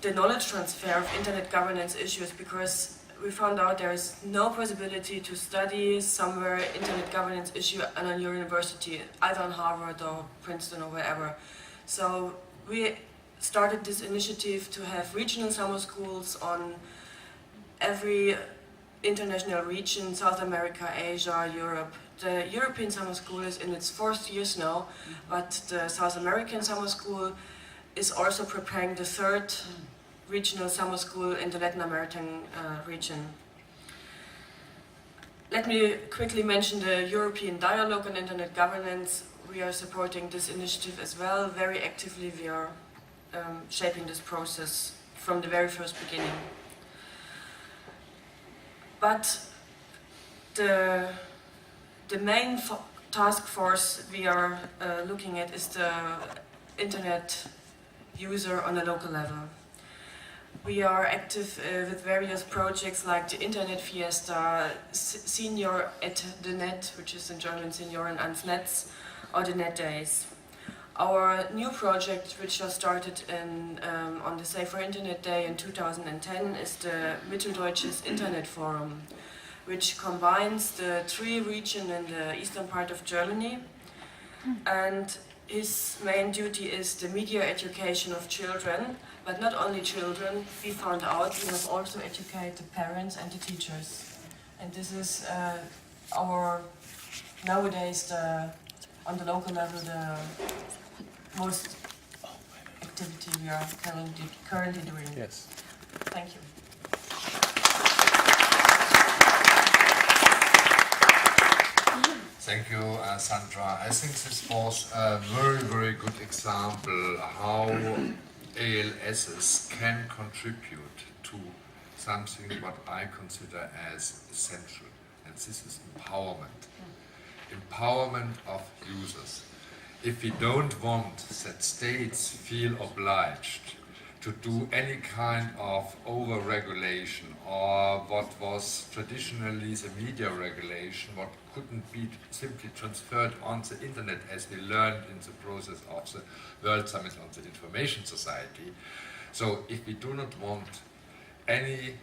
the knowledge transfer of internet governance issues, because we found out there is no possibility to study somewhere internet governance issue at a university, either on Harvard or Princeton or wherever. So we started this initiative to have regional summer schools on every international region: South America, Asia, Europe. The European Summer School is in its 4th year now, but the South American Summer School is also preparing the 3rd regional summer school in the Latin American region. Let me quickly mention the European Dialogue on Internet Governance. We are supporting this initiative as well. Very actively we are shaping this process from the very first beginning. But the main task force we are looking at is the internet user on a local level. We are active with various projects like the Internet Fiesta, Senior at the Net, which is in German Senioren ans Netz, or the Net Days. Our new project, which was started on the Safer Internet Day in 2010, is the Mitteldeutsches Internet Forum, which combines the 3 regions in the eastern part of Germany. And his main duty is the media education of children, but not only children. We found out we have also educated the parents and the teachers. And this is nowadays, on the local level, the most activity we are currently doing. Yes. Thank you. Thank you, Sandra. I think this was a very, very good example how ALSs can contribute to something what I consider as essential. and this is empowerment. Empowerment of users. If we don't want that states feel obliged to do any kind of over-regulation or what was traditionally the media regulation, what couldn't be simply transferred on the internet as we learned in the process of the World Summit on the Information Society. So if we do not want any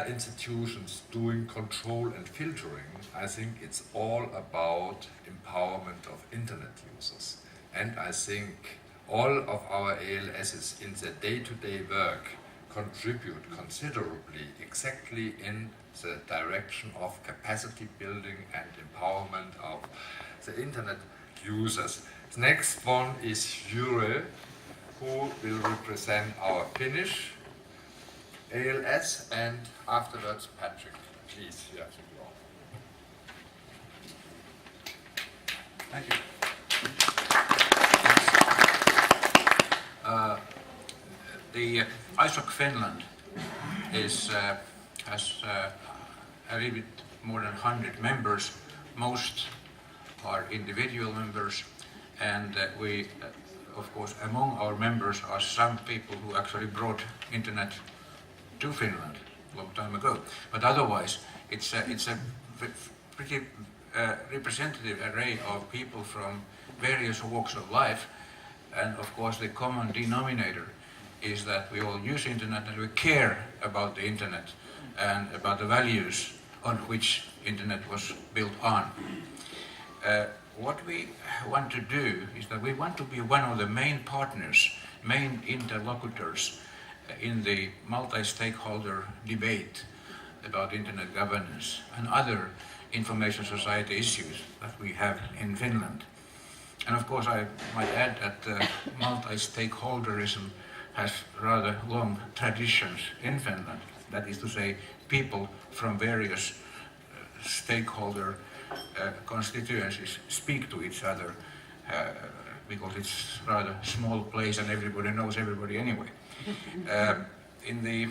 institutions doing control and filtering, I think it's all about empowerment of internet users. And I think all of our ALSs in their day-to-day work contribute considerably exactly in the direction of capacity building and empowerment of the internet users. The next one is Jure, who will represent our Finnish ALS, and afterwards Patrick, please, you have the floor. Thank you. The ISOC Finland has a little bit more than 100 members. Most are individual members, and we, of course, among our members are some people who actually brought internet to Finland a long time ago. But otherwise, it's a pretty representative array of people from various walks of life, and of course the common denominator is that we all use internet and we care about the internet and about the values on which internet was built on. What we want to do is that we want to be one of the main partners, main interlocutors in the multi-stakeholder debate about internet governance and other information society issues that we have in Finland. And of course I might add that multi-stakeholderism has rather long traditions in Finland. That is to say, people from various stakeholder constituencies speak to each other because it's rather small place and everybody knows everybody anyway. In the,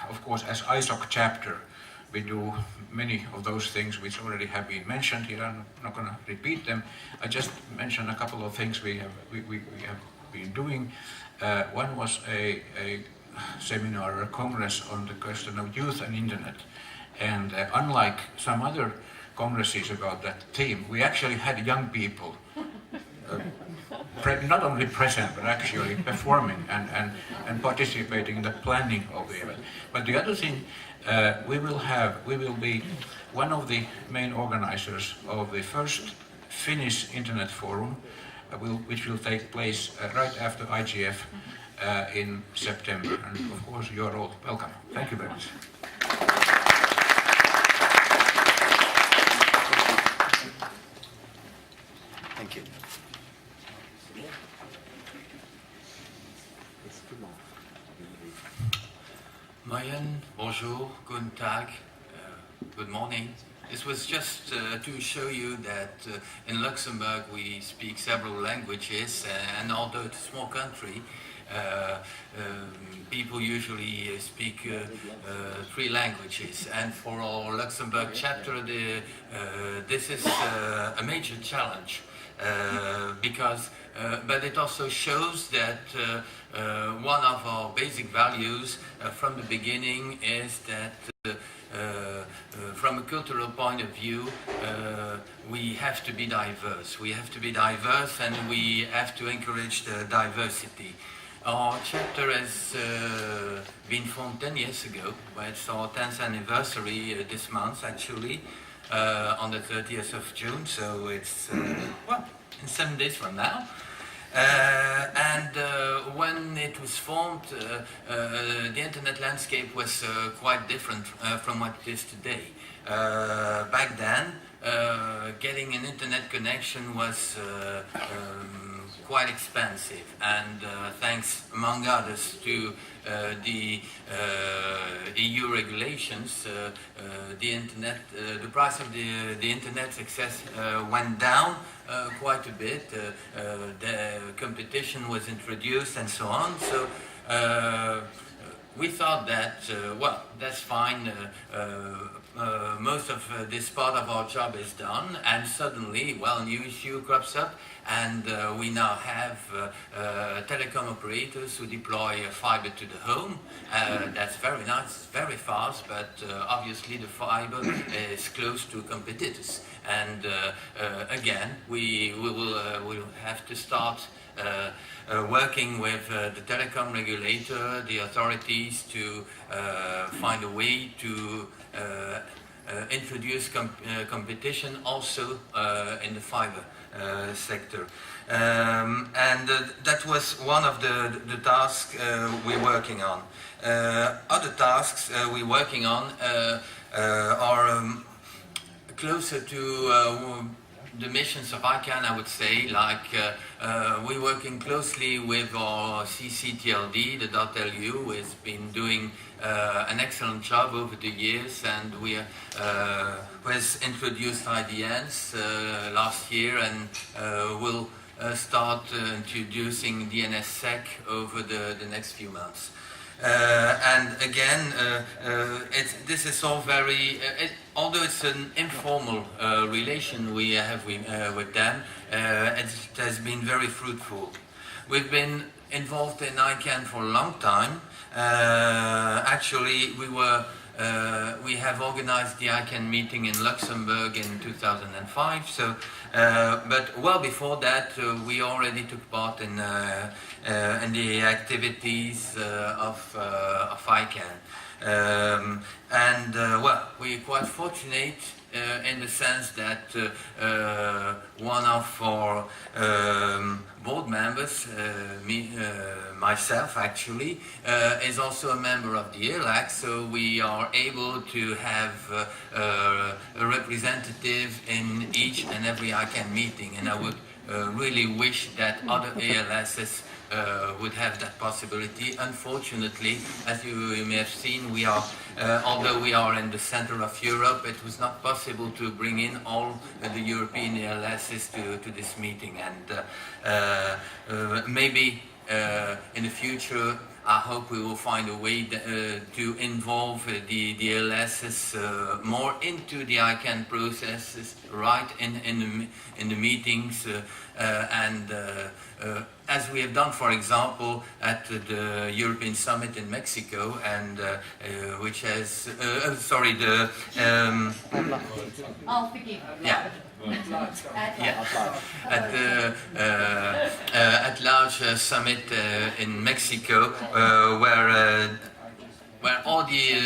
of course, as ISOC chapter, we do many of those things which already have been mentioned here. I'm not going to repeat them. I just mention a couple of things we have been doing. One was a seminar, a congress on the question of youth and internet. And unlike some other congresses about that theme, we actually had young people not only present but actually performing and participating in the planning of the event. But the other thing, we will be one of the main organizers of the first Finnish Internet Forum, which will take place right after IGF in September. And of course, you are all welcome. Thank you very much. Thank you. Mayen, bonjour, guten Tag, good morning. This was just to show you that in Luxembourg we speak several languages, and although it's a small country, people usually speak 3 languages. And for our Luxembourg chapter, this is a major challenge. Because, but it also shows that one of our basic values from the beginning is that from a cultural point of view, we have to be diverse. We have to be diverse and we have to encourage the diversity. Our chapter has been formed 10 years ago, but it's our 10th anniversary this month actually. On the 30th of June, so it's, well, in 7 days from now. And when it was formed, the internet landscape was quite different from what it is today. Back then, getting an internet connection was quite expensive, and thanks, among others, to the EU regulations, the price of the internet access went down quite a bit. The competition was introduced and so on. So we thought that, well, that's fine, most of this part of our job is done, and suddenly, well, a new issue crops up, and we now have telecom operators who deploy fiber to the home. That's very nice, very fast, but obviously the fiber is close to competitors. And again, we will have to start working with the telecom regulator, the authorities, to find a way to introduce competition also in the fiber sector. That was one of the tasks we're working on. Other tasks we're working on are closer to the missions of ICANN, I would say, like we're working closely with our CCTLD, the .lu, who has been doing an excellent job over the years, and we has introduced IDNs last year, and will start introducing DNSSEC over the next few months. And again, this is all very, although it's an informal relation we have with them, it has been very fruitful. We've been involved in ICANN for a long time. Actually, we have organized the ICANN meeting in Luxembourg in 2005. So, but well before that, we already took part in the activities of ICANN. Well, we're quite fortunate in the sense that one of our board members, myself actually, is also a member of the ELAC, so we are able to have a representative in each and every ICANN meeting, and I would really wish that other ALSs would have that possibility. Unfortunately, as you may have seen, we are, although we are in the center of Europe, it was not possible to bring in all the European ALSs to this meeting, and maybe in the future I hope we will find a way to involve the ALSs more into the ICANN processes, right in the meetings, and as we have done, for example, at the European Summit in Mexico, and which has, sorry, the... Oh, forgive me. Yeah. Yeah. At the at-large summit in Mexico, where all the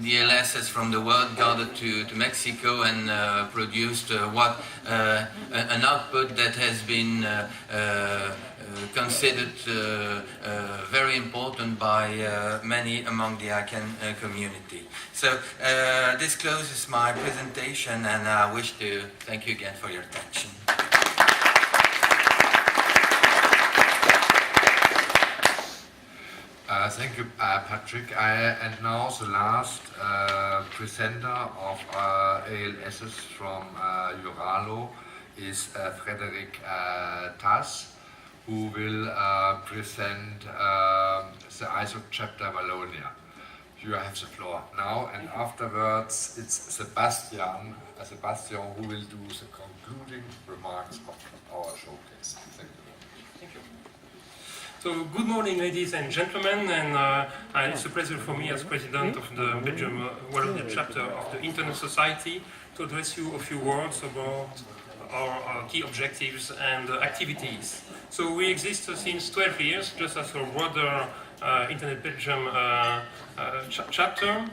LSs from the world gathered to Mexico and produced an output that has been considered very important by many among the ICANN community. So this closes my presentation, and I wish to thank you again for your attention. Thank you, Patrick. And now the last presenter of ALSs from EURALO is Frederick Tass, who will present the ISO chapter Wallonia. You have the floor now, and afterwards it's Sebastian who will do the concluding remarks of our showcase. Thank you. Thank you. So, good morning, ladies and gentlemen, and it's a pleasure for me as president of the Belgium Wallonia chapter of the Internet Society to address you a few words about our key objectives and activities. So we exist since 12 years, just as a broader Internet Belgium chapter,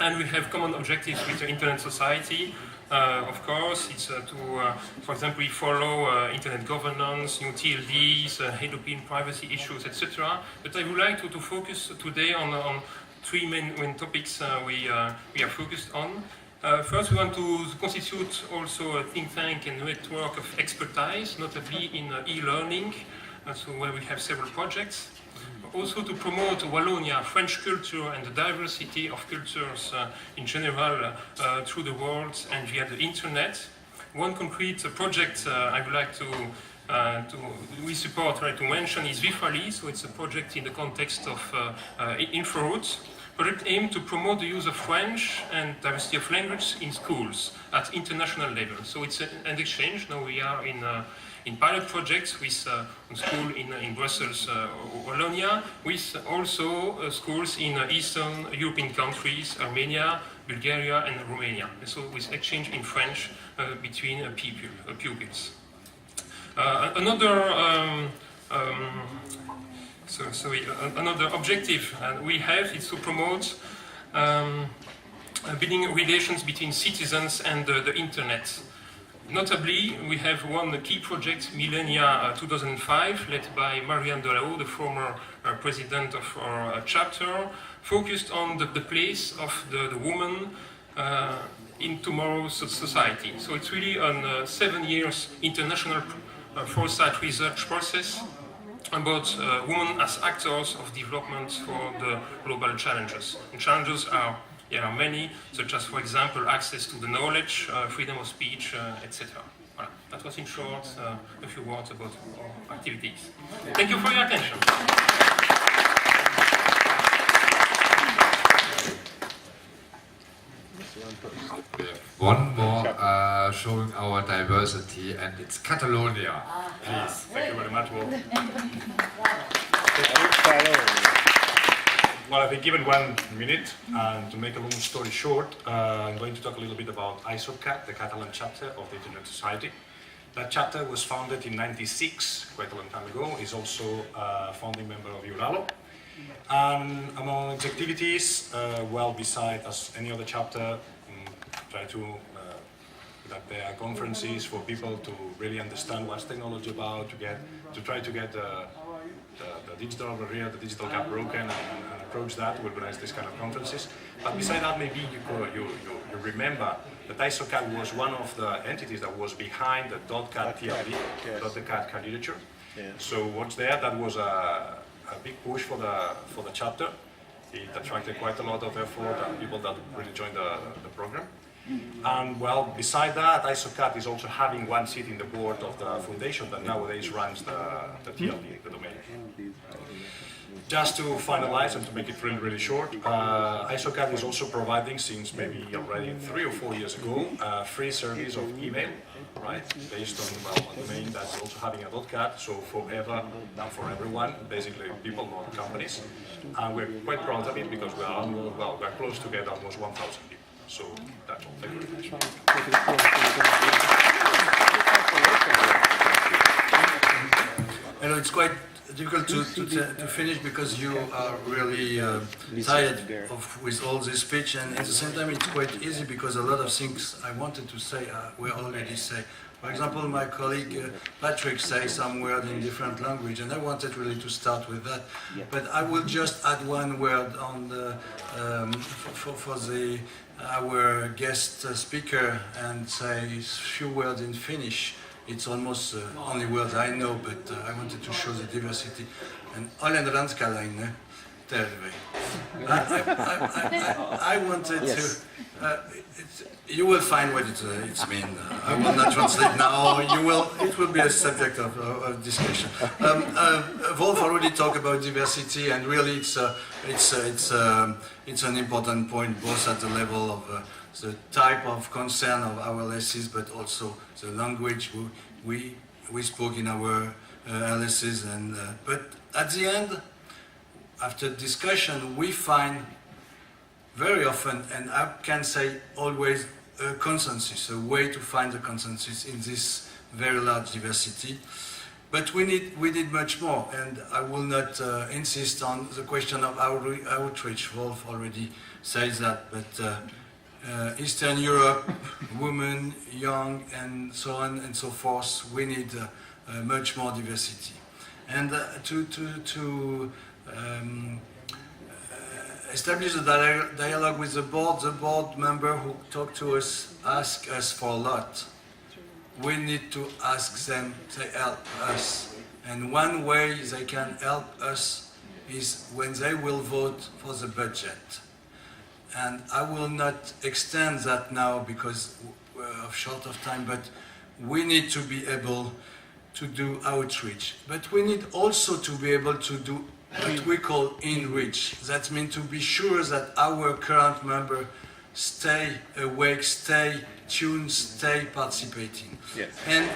and we have common objectives with the Internet Society. Of course, it's to, for example, we follow internet governance, new TLDs, European privacy issues, etc. But I would like to focus today on three main topics we are focused on. First, we want to constitute also a think tank and network of expertise, notably in e-learning, so where we have several projects. Also to promote Wallonia, French culture, and the diversity of cultures in general through the world and via the internet. One concrete project I would like to we support, to mention, is VIFRALI, so it's a project in the context of infrarouts. Project aimed to promote the use of French and diversity of language in schools at international level. So it's an exchange. Now we are in pilot projects with a school in Brussels, Wallonia, with also schools in Eastern European countries, Armenia, Bulgaria and Romania. So with exchange in French between pupils. Another objective we have is to promote building relations between citizens and the internet. Notably, we have one key project, Millennia 2005, led by Marianne Delao, the former president of our chapter, focused on the place of the woman in tomorrow's society. So it's really a 7 years international foresight research process about women as actors of development for the global challenges. And challenges are many, such as, for example, access to the knowledge, freedom of speech, etc. Voilà. That was in short a few words about our activities. Thank you for your attention. We have one more showing our diversity, and it's Catalonia. Please. Thank you very much, Wolf. Well, I've been given 1 minute, and to make a long story short, I'm going to talk a little bit about ISOCAT, the Catalan chapter of the Internet Society. That chapter was founded in '96, quite a long time ago. It's also a founding member of EURALO. And among its activities, well, beside as any other chapter, try to that there are conferences for people to really understand what's technology about, to try to get the digital barrier, the digital gap broken, and approach that to organize this kind of conferences. But beside that, maybe you remember that ISOCAT was one of the entities that was behind the .cat TLD, .cat candidature. So what's there? That was a big push for the chapter. It attracted quite a lot of effort and people that really joined the program. And well, beside that, ISOCAT is also having one seat in the board of the foundation that nowadays runs the TLD, the domain. Just to finalize and to make it really, really short, ISOCAT is also providing, since maybe already 3 or 4 years ago, a free service of email, right, based on a domain that's also having a .cat, so forever and for everyone, basically people, not companies. And we're quite proud of it because we're close to get almost 1,000 people. So that's all. Thank you very much. I know it's quite difficult to finish because you are really tired with all this speech, and at the same time it's quite easy because a lot of things I wanted to say we already say. For example, my colleague Patrick says some word in different language, and I wanted really to start with that. But I will just add one word on the for our guest speaker and say a few words in Finnish. It's almost only words I know, but I wanted to show the diversity. And olen ranskalainen, terve. I wanted to. You will find what it means. I will not translate now. It will be a subject of discussion. Wolf already talked about diversity, and really, it's an important point, both at the level of the type of concern of our LSs, but also the language we spoke in our LSs. And but at the end, after discussion, we find very often, and I can say always, a consensus, a way to find a consensus in this very large diversity. But we need much more, and I will not insist on the question of outreach. Wolf already says that, but Eastern Europe, women, young, and so on and so forth, we need much more diversity. And to establish a dialogue with the board member who talk to us, ask us for a lot. We need to ask them to help us. And one way they can help us is when they will vote for the budget. And I will not extend that now because we're short of time, but we need to be able to do outreach, but we need also to be able to do what we call enrich. That means to be sure that our current members stay awake, stay tuned, stay participating. Yes. And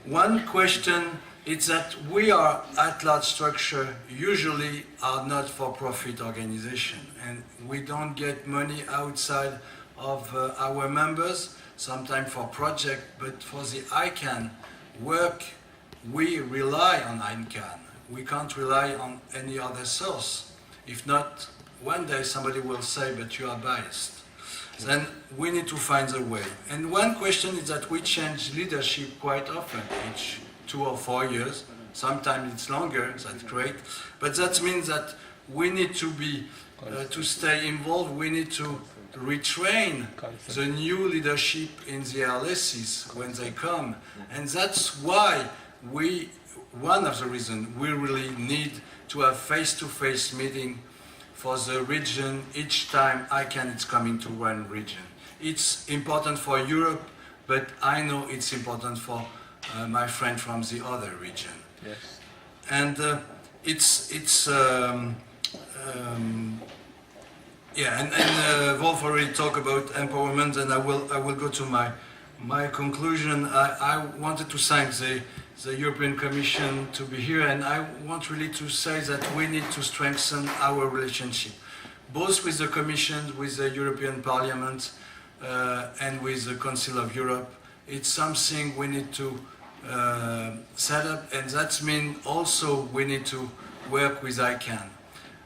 one question is that we are at-large structure, usually are not-for-profit organization, and we don't get money outside of our members, sometimes for project, but for the ICANN work, we rely on ICANN. We can't rely on any other source. If not, one day somebody will say, but you are biased. Then we need to find a way. And one question is that we change leadership quite often, each 2 or 4 years. Sometimes it's longer, that's great. But that means that we need to be, to stay involved, we need to retrain the new leadership in the LSEs when they come. And that's why one of the reasons we really need to have face-to-face meeting for the region each time ICANN is coming to one region. It's important for Europe, but I know it's important for my friend from the other region. Yes. And Wolf already talked about empowerment, and I will go to my conclusion. I wanted to thank the European Commission to be here, and I want really to say that we need to strengthen our relationship, both with the Commission, with the European Parliament, and with the Council of Europe. It's something we need to set up, and that means also we need to work with ICANN.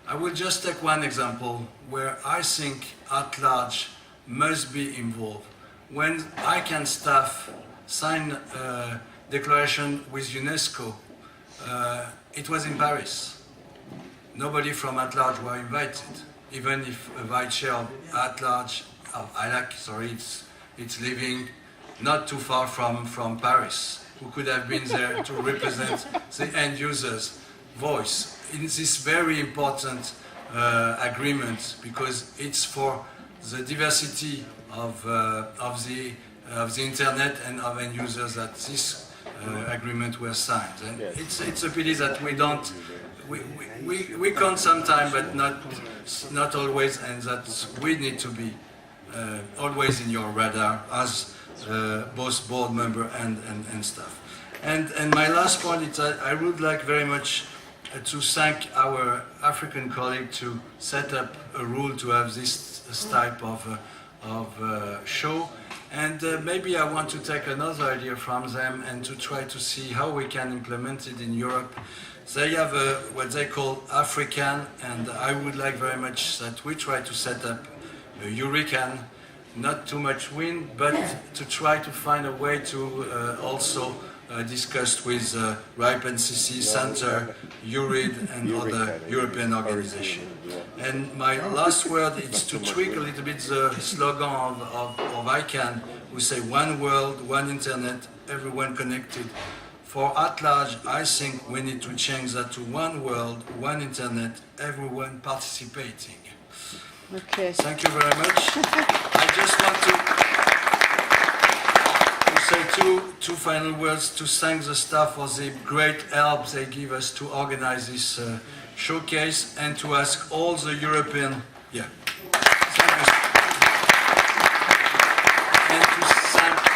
I will just take one example where I think at-large must be involved. When ICANN staff signed a declaration with UNESCO, it was in Paris. Nobody from at-large were invited, even if a vice chair of at-large, it's living not too far from Paris, who could have been there to represent the end user's voice in this very important agreement, because it's for the diversity of the internet and of end users that this agreement was signed. And it's a pity that we can't sometimes, but not always, and that we need to be always in your radar as both board member and staff. And my last point is that I would like very much to thank our African colleague to set up a rule to have this type of show. And maybe I want to take another idea from them and to try to see how we can implement it in Europe. They have what they call African, and I would like very much that we try to set up a Hurricane, not too much wind, but to try to find a way to also discuss with RIPE NCC, Center, EURID, and other European organizations. And my last word is to tweak a little bit the slogan of ICANN. We say one world, one internet, everyone connected. For at large, I think we need to change that to one world, one internet, everyone participating. Okay. Thank you very much. I just want to say two final words to thank the staff for the great help they give us to organize this showcase, and to ask all the European,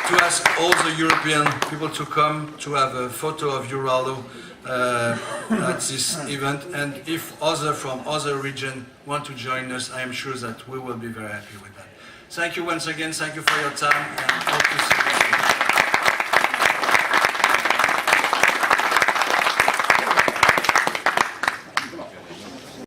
to ask all the European people to come to have a photo of EURALO at this event. And if others from other regions want to join us, I am sure that we will be very happy with that. Thank you once again. Thank you for your time, and hope to see you.